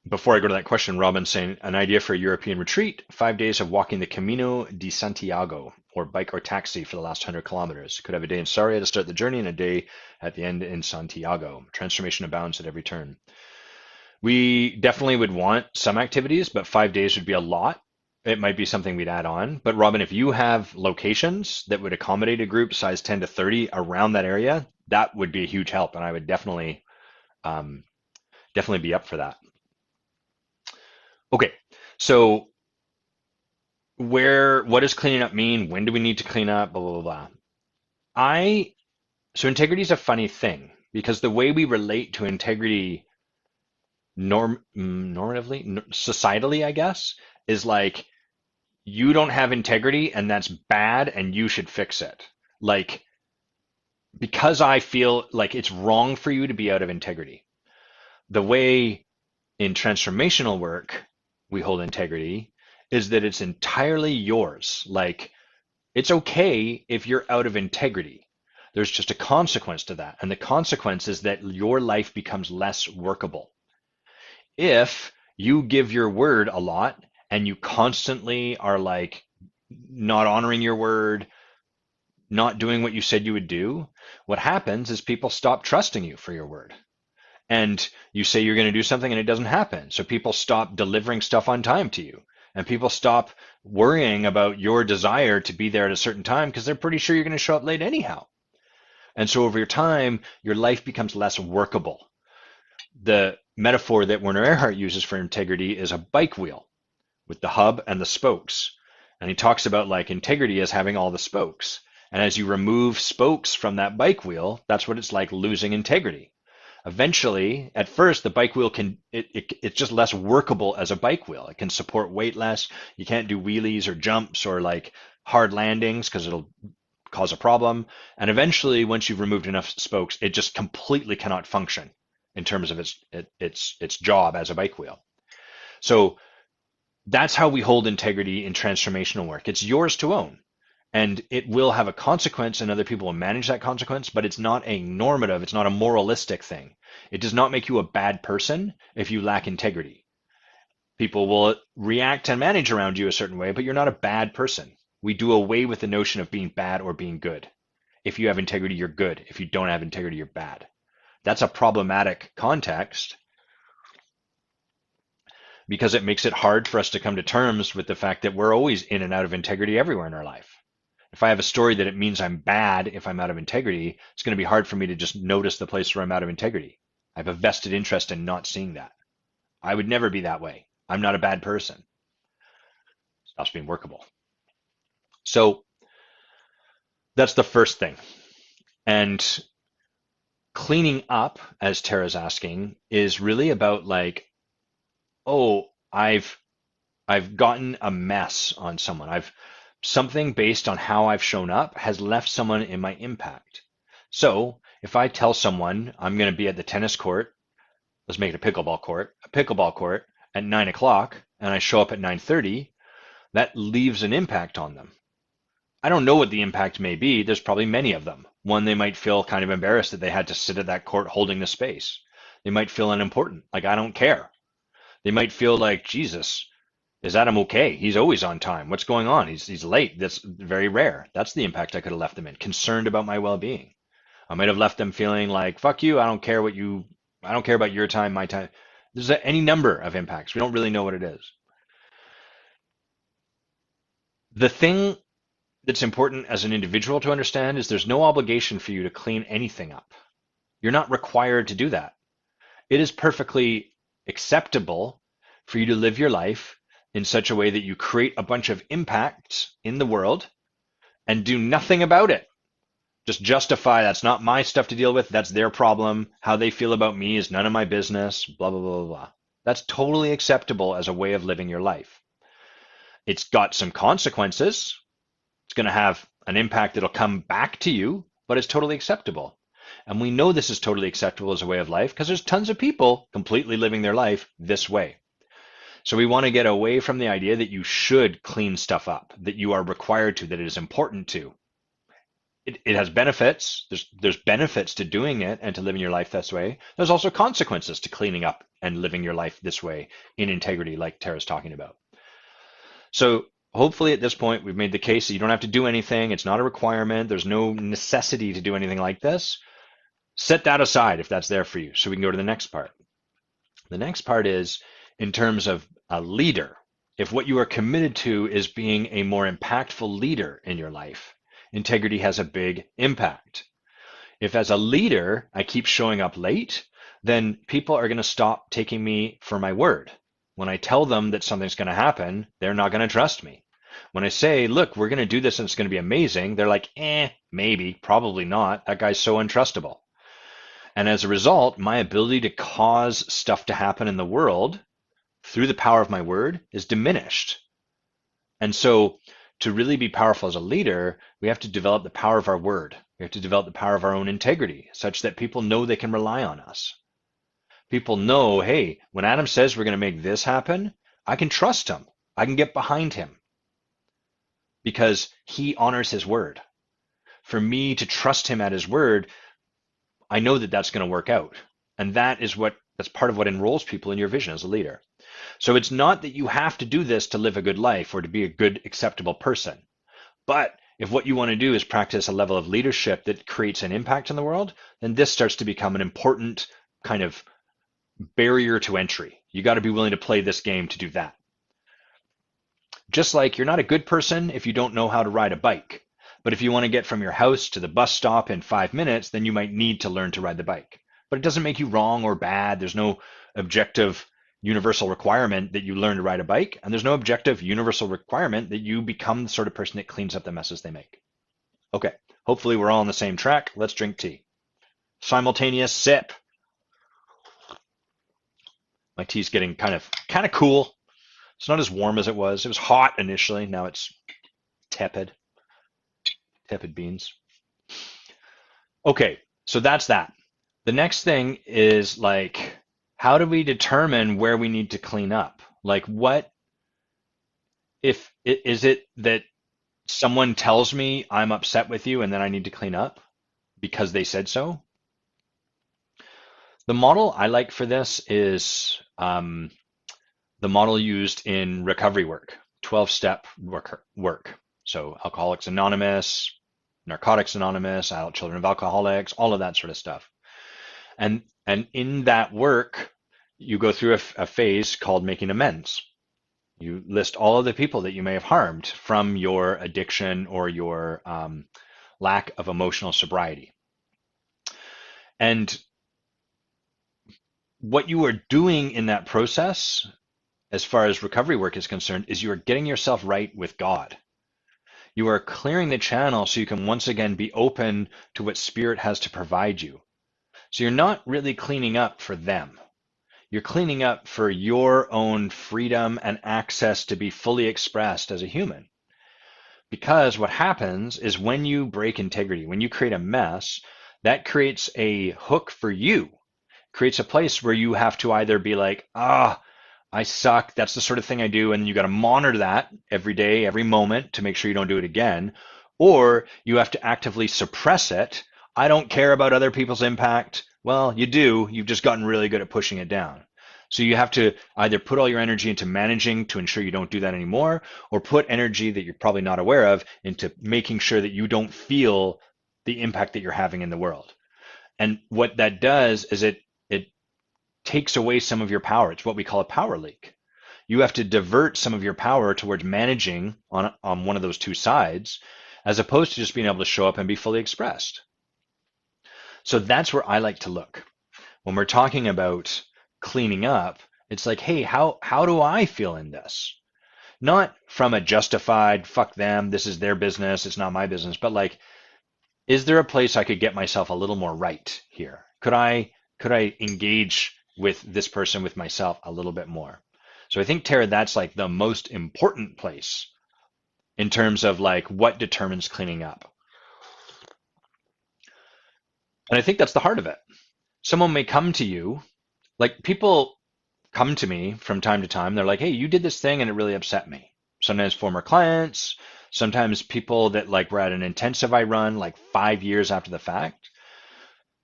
before I go to that question, Robin's saying an idea for a European retreat, 5 days of walking the Camino de Santiago, or bike or taxi for the last 100 kilometers. Could have a day in Sarria to start the journey and a day at the end in Santiago. Transformation abounds at every turn. We definitely would want some activities, but 5 days would be a lot. It might be something we'd add on. But Robin, if you have locations that would accommodate a group size 10 to 30 around that area, that would be a huge help. And I would definitely be up for that. Okay, so what does cleaning up mean? When do we need to clean up? Blah, blah, blah, blah. So integrity is a funny thing because the way we relate to integrity normatively, societally, I guess, is like you don't have integrity and that's bad and you should fix it. Like, because I feel like it's wrong for you to be out of integrity. The way in transformational work we hold integrity is that it's entirely yours. Like, it's okay if you're out of integrity. There's just a consequence to that. And the consequence is that your life becomes less workable. If you give your word a lot and you constantly are like not honoring your word, not doing what you said you would do, what happens is people stop trusting you for your word. And you say you're going to do something and it doesn't happen. So people stop delivering stuff on time to you. And people stop worrying about your desire to be there at a certain time because they're pretty sure you're going to show up late anyhow. And so over time, your life becomes less workable. The metaphor that Werner Erhard uses for integrity is a bike wheel with the hub and the spokes. And he talks about like integrity as having all the spokes. And as you remove spokes from that bike wheel, that's what it's like losing integrity. Eventually, at first, the bike wheel it's just less workable as a bike wheel. It can support weight less. You can't do wheelies or jumps or like hard landings because it'll cause a problem. And eventually, once you've removed enough spokes, it just completely cannot function in terms of its job as a bike wheel. So that's how we hold integrity in transformational work. It's yours to own. And it will have a consequence and other people will manage that consequence, but it's not a normative, it's not a moralistic thing. It does not make you a bad person if you lack integrity. People will react and manage around you a certain way, but you're not a bad person. We do away with the notion of being bad or being good. If you have integrity, you're good. If you don't have integrity, you're bad. That's a problematic context because it makes it hard for us to come to terms with the fact that we're always in and out of integrity everywhere in our life. If I have a story that it means I'm bad if I'm out of integrity, it's going to be hard for me to just notice the place where I'm out of integrity. I have a vested interest in not seeing that. I would never be that way. I'm not a bad person. Stops being workable. So that's the first thing. And cleaning up, as Tara's asking, is really about like, oh, I've gotten a mess on someone. Something based on how I've shown up has left someone in my impact. So if I tell someone I'm going to be at the tennis court, let's make it a pickleball court at 9 o'clock, and I show up at 9:30, that leaves an impact on them. I don't know what the impact may be. There's probably many of them. One, they might feel kind of embarrassed that they had to sit at that court holding the space. They might feel unimportant, like I don't care. They might feel like, Jesus, is Adam okay? He's always on time. What's going on? He's late. That's very rare. That's the impact I could have left them in, concerned about my well-being. I might have left them feeling like, fuck you, I don't care about your time, my time. There's any number of impacts. We don't really know what it is. The thing that's important as an individual to understand is there's no obligation for you to clean anything up. You're not required to do that. It is perfectly acceptable for you to live your life in such a way that you create a bunch of impacts in the world and do nothing about it. Just justify that's not my stuff to deal with. That's their problem. How they feel about me is none of my business. Blah, blah, blah, blah, blah. That's totally acceptable as a way of living your life. It's got some consequences. It's going to have an impact that'll come back to you, but it's totally acceptable. And we know this is totally acceptable as a way of life because there's tons of people completely living their life this way. So we want to get away from the idea that you should clean stuff up, that you are required to, that it is important to. It has benefits. There's benefits to doing it and to living your life this way. There's also consequences to cleaning up and living your life this way in integrity, like Tara's talking about. So hopefully at this point, we've made the case that you don't have to do anything. It's not a requirement. There's no necessity to do anything like this. Set that aside if that's there for you. So we can go to the next part. The next part is in terms of a leader. If what you are committed to is being a more impactful leader in your life, integrity has a big impact. If as a leader, I keep showing up late, then people are going to stop taking me for my word. When I tell them that something's going to happen, they're not going to trust me. When I say, look, we're going to do this and it's going to be amazing, they're like, maybe, probably not. That guy's so untrustable. And as a result, my ability to cause stuff to happen in the world through the power of my word is diminished. And so to really be powerful as a leader, we have to develop the power of our word. We have to develop the power of our own integrity such that people know they can rely on us. People know, hey, when Adam says we're going to make this happen, I can trust him. I can get behind him because he honors his word. For me to trust him at his word, I know that that's going to work out. And that's part of what enrolls people in your vision as a leader. So it's not that you have to do this to live a good life or to be a good, acceptable person. But if what you want to do is practice a level of leadership that creates an impact in the world, then this starts to become an important kind of barrier to entry. You got to be willing to play this game to do that. Just like you're not a good person if you don't know how to ride a bike. But if you want to get from your house to the bus stop in 5 minutes, then you might need to learn to ride the bike. But it doesn't make you wrong or bad. There's no objective universal requirement that you learn to ride a bike. And there's no objective universal requirement that you become the sort of person that cleans up the messes they make. Okay, hopefully we're all on the same track. Let's drink tea. Simultaneous sip. My tea's getting kind of cool. It's not as warm as it was. It was hot initially. Now it's tepid. Tepid beans. Okay, so that's that. The next thing is like, how do we determine where we need to clean up? Like what, is it that someone tells me I'm upset with you and then I need to clean up because they said so? The model I like for this is the model used in recovery work, 12-step work. So Alcoholics Anonymous, Narcotics Anonymous, Adult Children of Alcoholics, all of that sort of stuff. And in that work, you go through a phase called making amends. You list all of the people that you may have harmed from your addiction or your lack of emotional sobriety. And what you are doing in that process, as far as recovery work is concerned, is you are getting yourself right with God. You are clearing the channel so you can once again be open to what Spirit has to provide you. So you're not really cleaning up for them. You're cleaning up for your own freedom and access to be fully expressed as a human. Because what happens is when you break integrity, when you create a mess, that creates a hook for you, creates a place where you have to either be like, I suck, that's the sort of thing I do, and you got to monitor that every day, every moment to make sure you don't do it again. or you have to actively suppress it. I don't care about other people's impact. Well, you do. You've just gotten really good at pushing it down. So you have to either put all your energy into managing to ensure you don't do that anymore, or put energy that you're probably not aware of into making sure that you don't feel the impact that you're having in the world. And what that does is it takes away some of your power. It's what we call a power leak. You have to divert some of your power towards managing on one of those two sides, as opposed to just being able to show up and be fully expressed. So that's where I like to look. When we're talking about cleaning up, it's like, hey, how do I feel in this? Not from a justified, fuck them, this is their business, it's not my business, but like, is there a place I could get myself a little more right here? Could I engage with this person, with myself a little bit more? So I think, Tara, that's like the most important place in terms of like what determines cleaning up. And I think that's the heart of it. Someone may come to you, like people come to me from time to time. They're like, hey, you did this thing and it really upset me. Sometimes former clients, sometimes people that like were at an intensive I run like 5 years after the fact.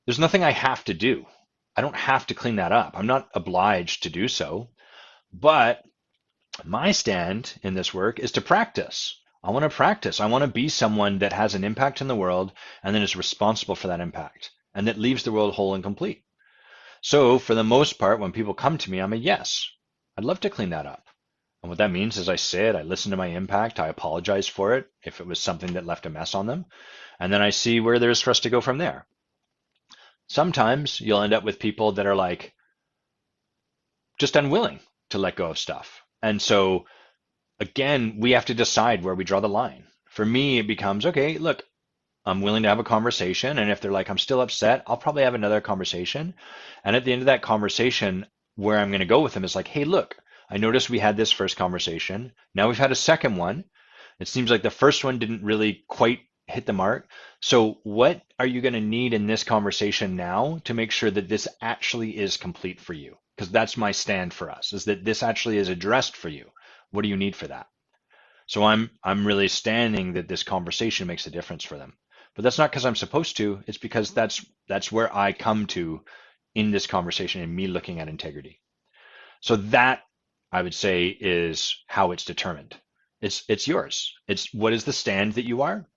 There's nothing I have to do. I don't have to clean that up. I'm not obliged to do so. But my stand in this work is to practice. I want to practice. I want to be someone that has an impact in the world and then is responsible for that impact and that leaves the world whole and complete. So for the most part, when people come to me, I'm a yes. I'd love to clean that up. And what that means is I sit, I listen to my impact, I apologize for it if it was something that left a mess on them, and then I see where there's for us to go from there. Sometimes you'll end up with people that are like just unwilling to let go of stuff. And so again, we have to decide where we draw the line. For me, it becomes, okay, look, I'm willing to have a conversation. And if they're like, I'm still upset, I'll probably have another conversation. And at the end of that conversation, where I'm going to go with them is like, hey, look, I noticed we had this first conversation. Now we've had a second one. It seems like the first one didn't really quite hit the mark. So what are you going to need in this conversation now to make sure that this actually is complete for you? Because that's my stand for us, is that this actually is addressed for you. What do you need for that? So I'm really standing that this conversation makes a difference for them. But that's not because I'm supposed to. It's because that's where I come to in this conversation and me looking at integrity. So that I would say is how it's determined. It's yours. It's what is the stand that you are?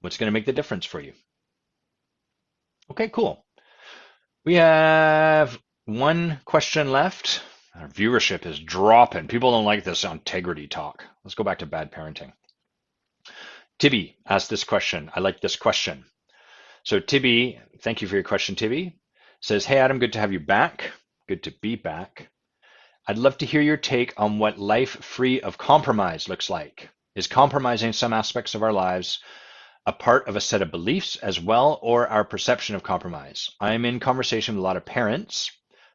What's going to make the difference for you? Okay, cool. We have one question left. Our viewership is dropping. People don't like this integrity talk. Let's go back to bad parenting. Tibby asked this question. I like this question. So Tibby, thank you for your question, Tibby. Says, hey, Adam, good to have you back. Good to be back. I'd love to hear your take on what life free of compromise looks like. Is compromising some aspects of our lives a part of a set of beliefs as well, or our perception of compromise? I am in conversation with a lot of parents,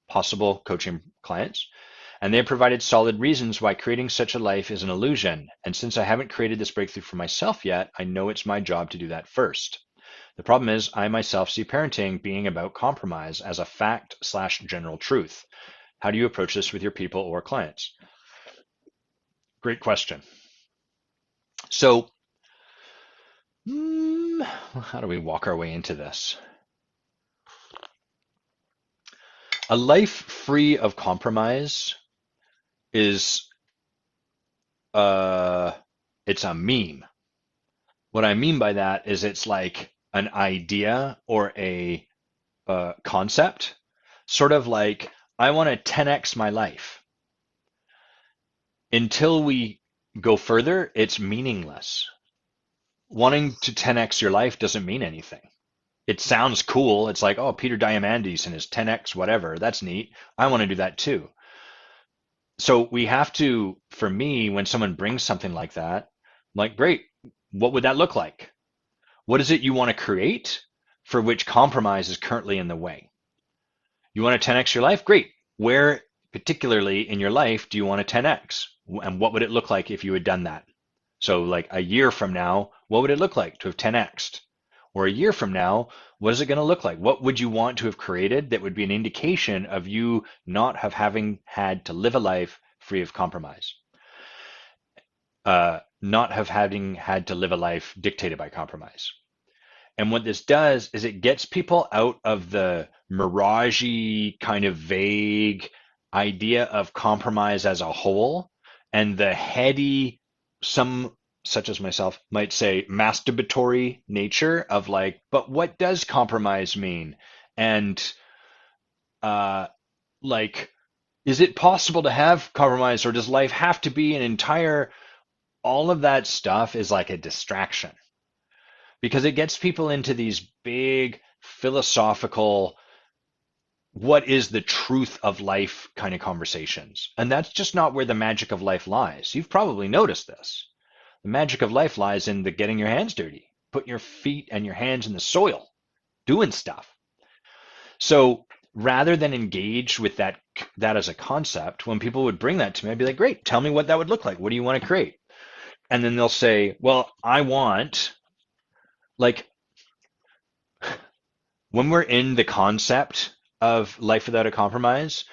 possible coaching clients, and they have provided solid reasons why creating such a life is an illusion. And since I haven't created this breakthrough for myself yet, I know it's my job to do that first. The problem is I myself see parenting being about compromise as a fact/general truth. How do you approach this with your people or clients? Great question. So, how do we walk our way into this? A life free of compromise is it's a meme. What I mean by that is it's like an idea or a concept, sort of like I want to 10x my life. Until we go further, it's meaningless. Wanting to 10x your life doesn't mean anything. It sounds cool. It's like, oh, Peter Diamandis and his 10x whatever. That's neat. I want to do that too. So we have to, for me, when someone brings something like that, I'm like, great, what would that look like? What is it you want to create for which compromise is currently in the way? You want to 10x your life? Great. Where particularly in your life do you want to 10x? And what would it look like if you had done that? So like a year from now, what would it look like to have 10x'd? Or a year from now, what is it going to look like? What would you want to have created that would be an indication of you not having had to live a life free of compromise? not have having had to live a life dictated by compromise. And what this does is it gets people out of the miragey, kind of vague idea of compromise as a whole and the heady, some such as myself might say, masturbatory nature of like, but what does compromise mean? And uh, like, is it possible to have compromise or does life have to be an entire, all of that stuff is like a distraction because it gets people into these big philosophical, what is the truth of life kind of conversations. And that's just not where the magic of life lies. You've probably noticed this. The magic of life lies in the getting your hands dirty, putting your feet and your hands in the soil, doing stuff. So rather than engage with that as a concept, when people would bring that to me, I'd be like, great, tell me what that would look like. What do you want to create? And then they'll say, well, I want like when we're in the concept of life without a compromise,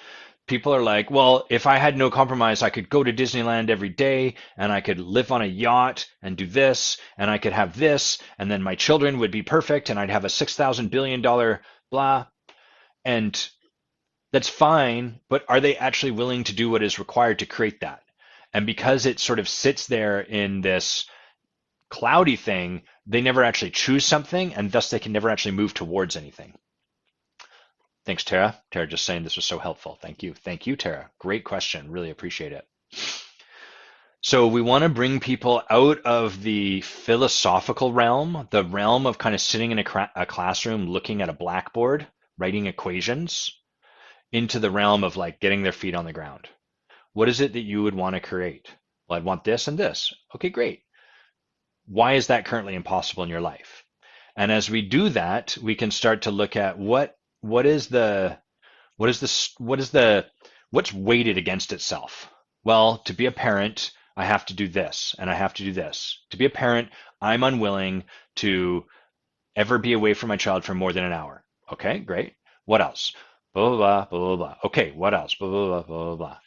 people are like, well, if I had no compromise, I could go to Disneyland every day and I could live on a yacht and do this and I could have this and then my children would be perfect and I'd have a $6,000 billion blah. And that's fine, but are they actually willing to do what is required to create that? And because it sort of sits there in this cloudy thing, they never actually choose something and thus they can never actually move towards anything. Thanks, Tara. Tara just saying this was so helpful. Thank you. Thank you, Tara. Great question. Really appreciate it. So we want to bring people out of the philosophical realm, the realm of kind of sitting in a classroom looking at a blackboard, writing equations, into the realm of like getting their feet on the ground. What is it that you would want to create? Well, I'd want this and this. Okay, great. Why is that currently impossible in your life? And as we do that, we can start to look at what is the what is this what is the what's weighted against itself? Well, to be a parent, I have to do this and I have to do this. To be a parent, I'm unwilling to ever be away from my child for more than an hour. Okay, great. What else? Blah, blah, blah, blah, blah, blah. Okay, what else? Blah, blah, blah, blah, blah, blah.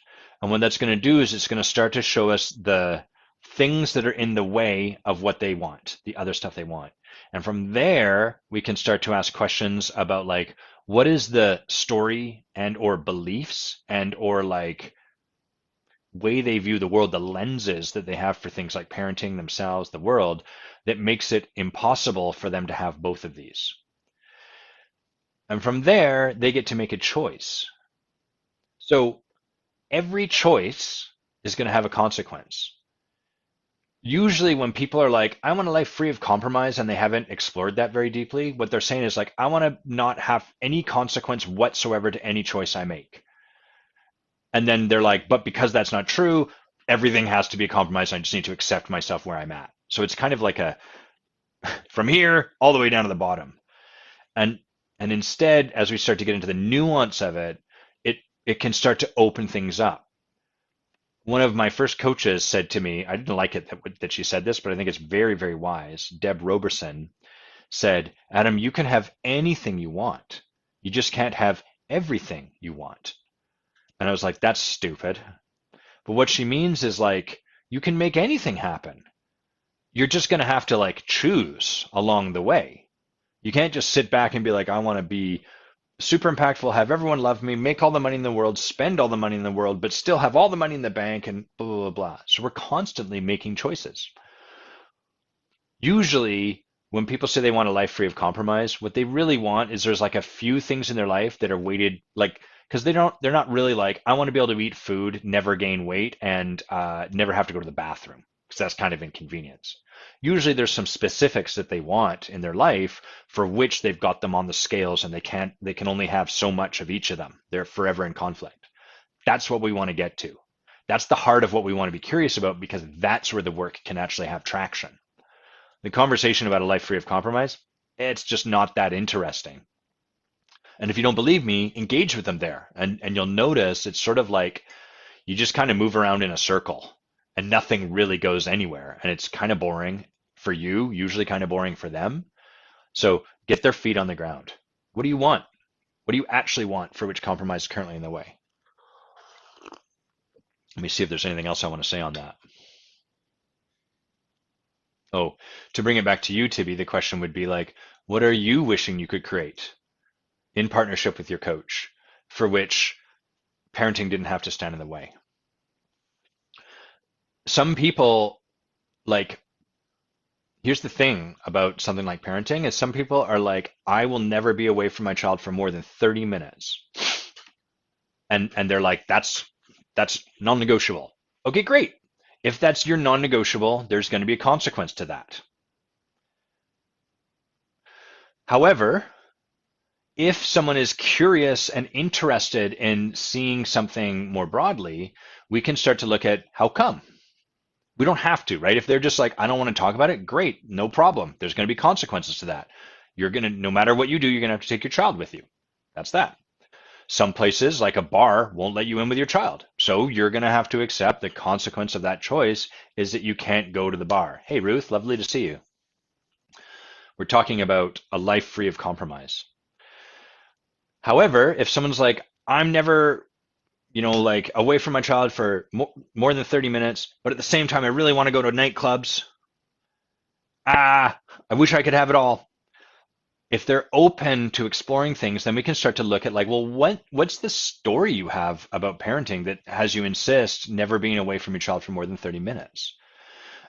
And what that's going to do is it's going to start to show us the things that are in the way of what they want, the other stuff they want. And from there, we can start to ask questions about like, what is the story and or beliefs and or like way they view the world, the lenses that they have for things like parenting themselves, the world, that makes it impossible for them to have both of these. And from there, they get to make a choice. So every choice is going to have a consequence. Usually when people are like, I want a life free of compromise and they haven't explored that very deeply, what they're saying is like, I want to not have any consequence whatsoever to any choice I make. And then they're like, but because that's not true, everything has to be a compromise. I just need to accept myself where I'm at. So it's kind of like a from here all the way down to the bottom. And and instead, as we start to get into the nuance of it, it can start to open things up. One of my first coaches said to me, I didn't like it that she said this, but I think it's very, very wise. Deb Roberson said, Adam, you can have anything you want. You just can't have everything you want. And I was like, that's stupid. But what she means is like, you can make anything happen. You're just going to have to like choose along the way. You can't just sit back and be like, I want to be super impactful, have everyone love me, make all the money in the world, spend all the money in the world, but still have all the money in the bank and blah, blah, blah, blah. So we're constantly making choices. Usually, when people say they want a life free of compromise, what they really want is there's like a few things in their life that are weighted like because they're not really like, I want to be able to eat food, never gain weight, and never have to go to the bathroom because that's kind of inconvenience. Usually there's some specifics that they want in their life for which they've got them on the scales and they can only have so much of each of them. They're forever in conflict. That's what we want to get to. That's the heart of what we want to be curious about because that's where the work can actually have traction. The conversation about a life free of compromise, it's just not that interesting. And if you don't believe me, engage with them there. And you'll notice it's sort of like you just kind of move around in a circle and nothing really goes anywhere. And it's kind of boring for you, usually kind of boring for them. So get their feet on the ground. What do you want? What do you actually want for which compromise is currently in the way? Let me see if there's anything else I want to say on that. Oh, to bring it back to you, Tibby, the question would be like, what are you wishing you could create in partnership with your coach for which parenting didn't have to stand in the way? Some people like, here's the thing about something like parenting is some people are like, I will never be away from my child for more than 30 minutes. And they're like, that's non-negotiable. Okay, great. If that's your non-negotiable, there's going to be a consequence to that. However, if someone is curious and interested in seeing something more broadly, we can start to look at how come. We don't have to, right? If they're just like, I don't want to talk about it, great, no problem. There's going to be consequences to that. You're going to, no matter what you do, you're going to have to take your child with you. That's that. Some places, like a bar, won't let you in with your child. So you're going to have to accept the consequence of that choice is that you can't go to the bar. Hey, Ruth, lovely to see you. We're talking about a life free of compromise. However, if someone's like, I'm never, like away from my child for more than 30 minutes, but at the same time, I really want to go to nightclubs. I wish I could have it all. If they're open to exploring things, then we can start to look at like, well, what's the story you have about parenting that has you insist never being away from your child for more than 30 minutes?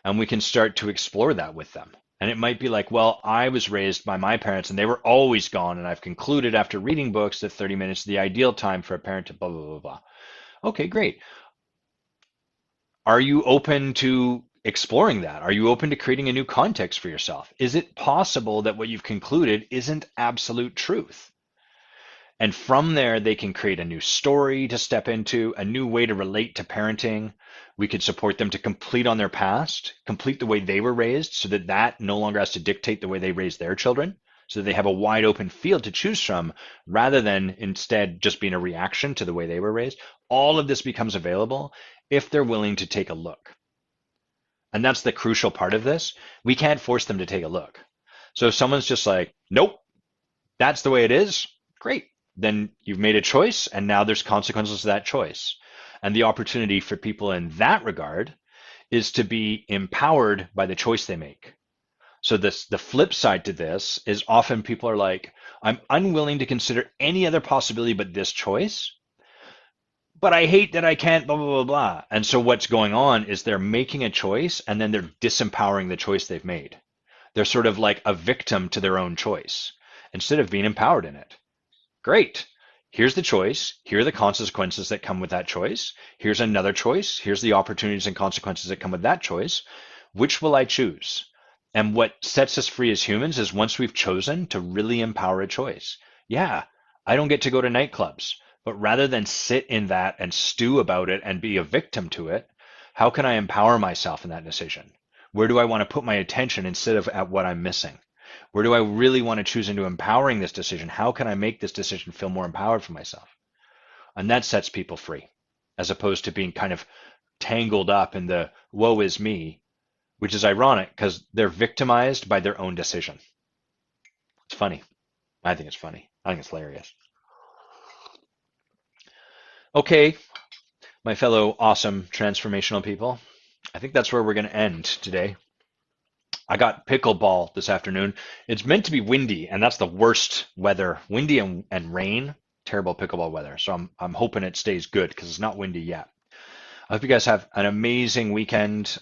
And we can start to explore that with them. And it might be like, well, I was raised by my parents and they were always gone. And I've concluded after reading books that 30 minutes is the ideal time for a parent to blah, blah, blah, blah. Okay, great. Are you open to exploring that? Are you open to creating a new context for yourself? Is it possible that what you've concluded isn't absolute truth? And from there, they can create a new story to step into, a new way to relate to parenting. We could support them to complete on their past, complete the way they were raised so that that no longer has to dictate the way they raise their children, so that they have a wide open field to choose from rather than instead just being a reaction to the way they were raised. All of this becomes available if they're willing to take a look. And that's the crucial part of this. We can't force them to take a look. So if someone's just like, nope, that's the way it is, great. Then you've made a choice and now there's consequences to that choice. And the opportunity for people in that regard is to be empowered by the choice they make. So the flip side to this is often people are like, I'm unwilling to consider any other possibility but this choice, but I hate that I can't blah, blah, blah, blah. And so what's going on is they're making a choice and then they're disempowering the choice they've made. They're sort of like a victim to their own choice instead of being empowered in it. Great. Here's the choice. Here are the consequences that come with that choice. Here's another choice. Here's the opportunities and consequences that come with that choice. Which will I choose? And what sets us free as humans is once we've chosen to really empower a choice. Yeah, I don't get to go to nightclubs, but rather than sit in that and stew about it and be a victim to it, how can I empower myself in that decision? Where do I want to put my attention instead of at what I'm missing? Where do I really want to choose into empowering this decision? How can I make this decision feel more empowered for myself? And that sets people free, as opposed to being kind of tangled up in the woe is me, which is ironic because they're victimized by their own decision. It's funny. I think it's funny. I think it's hilarious. Okay, my fellow awesome transformational people, I think that's where we're going to end today. I got pickleball this afternoon. It's meant to be windy, and that's the worst weather. Windy and rain, terrible pickleball weather. So I'm hoping it stays good because it's not windy yet. I hope you guys have an amazing weekend.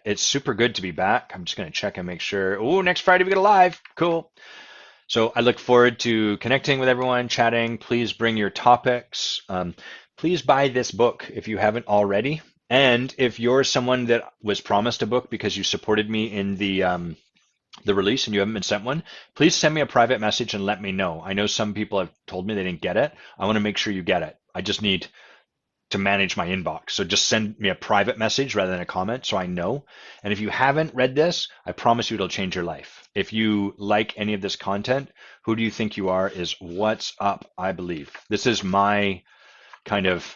It's super good to be back. I'm just going to check and make sure. Oh, next Friday we get a live. Cool. So I look forward to connecting with everyone, chatting. Please bring your topics. Please buy this book if you haven't already. And if you're someone that was promised a book because you supported me in the release and you haven't been sent one, please send me a private message and let me know. I know some people have told me they didn't get it. I want to make sure you get it. I just need to manage my inbox. So just send me a private message rather than a comment so I know. And if you haven't read this, I promise you it'll change your life. If you like any of this content, who do you think you are is what's up, I believe. This is my kind of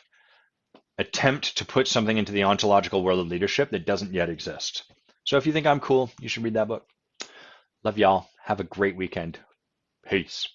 attempt to put something into the ontological world of leadership that doesn't yet exist. So if you think I'm cool, you should read that book. Love y'all. Have a great weekend. Peace.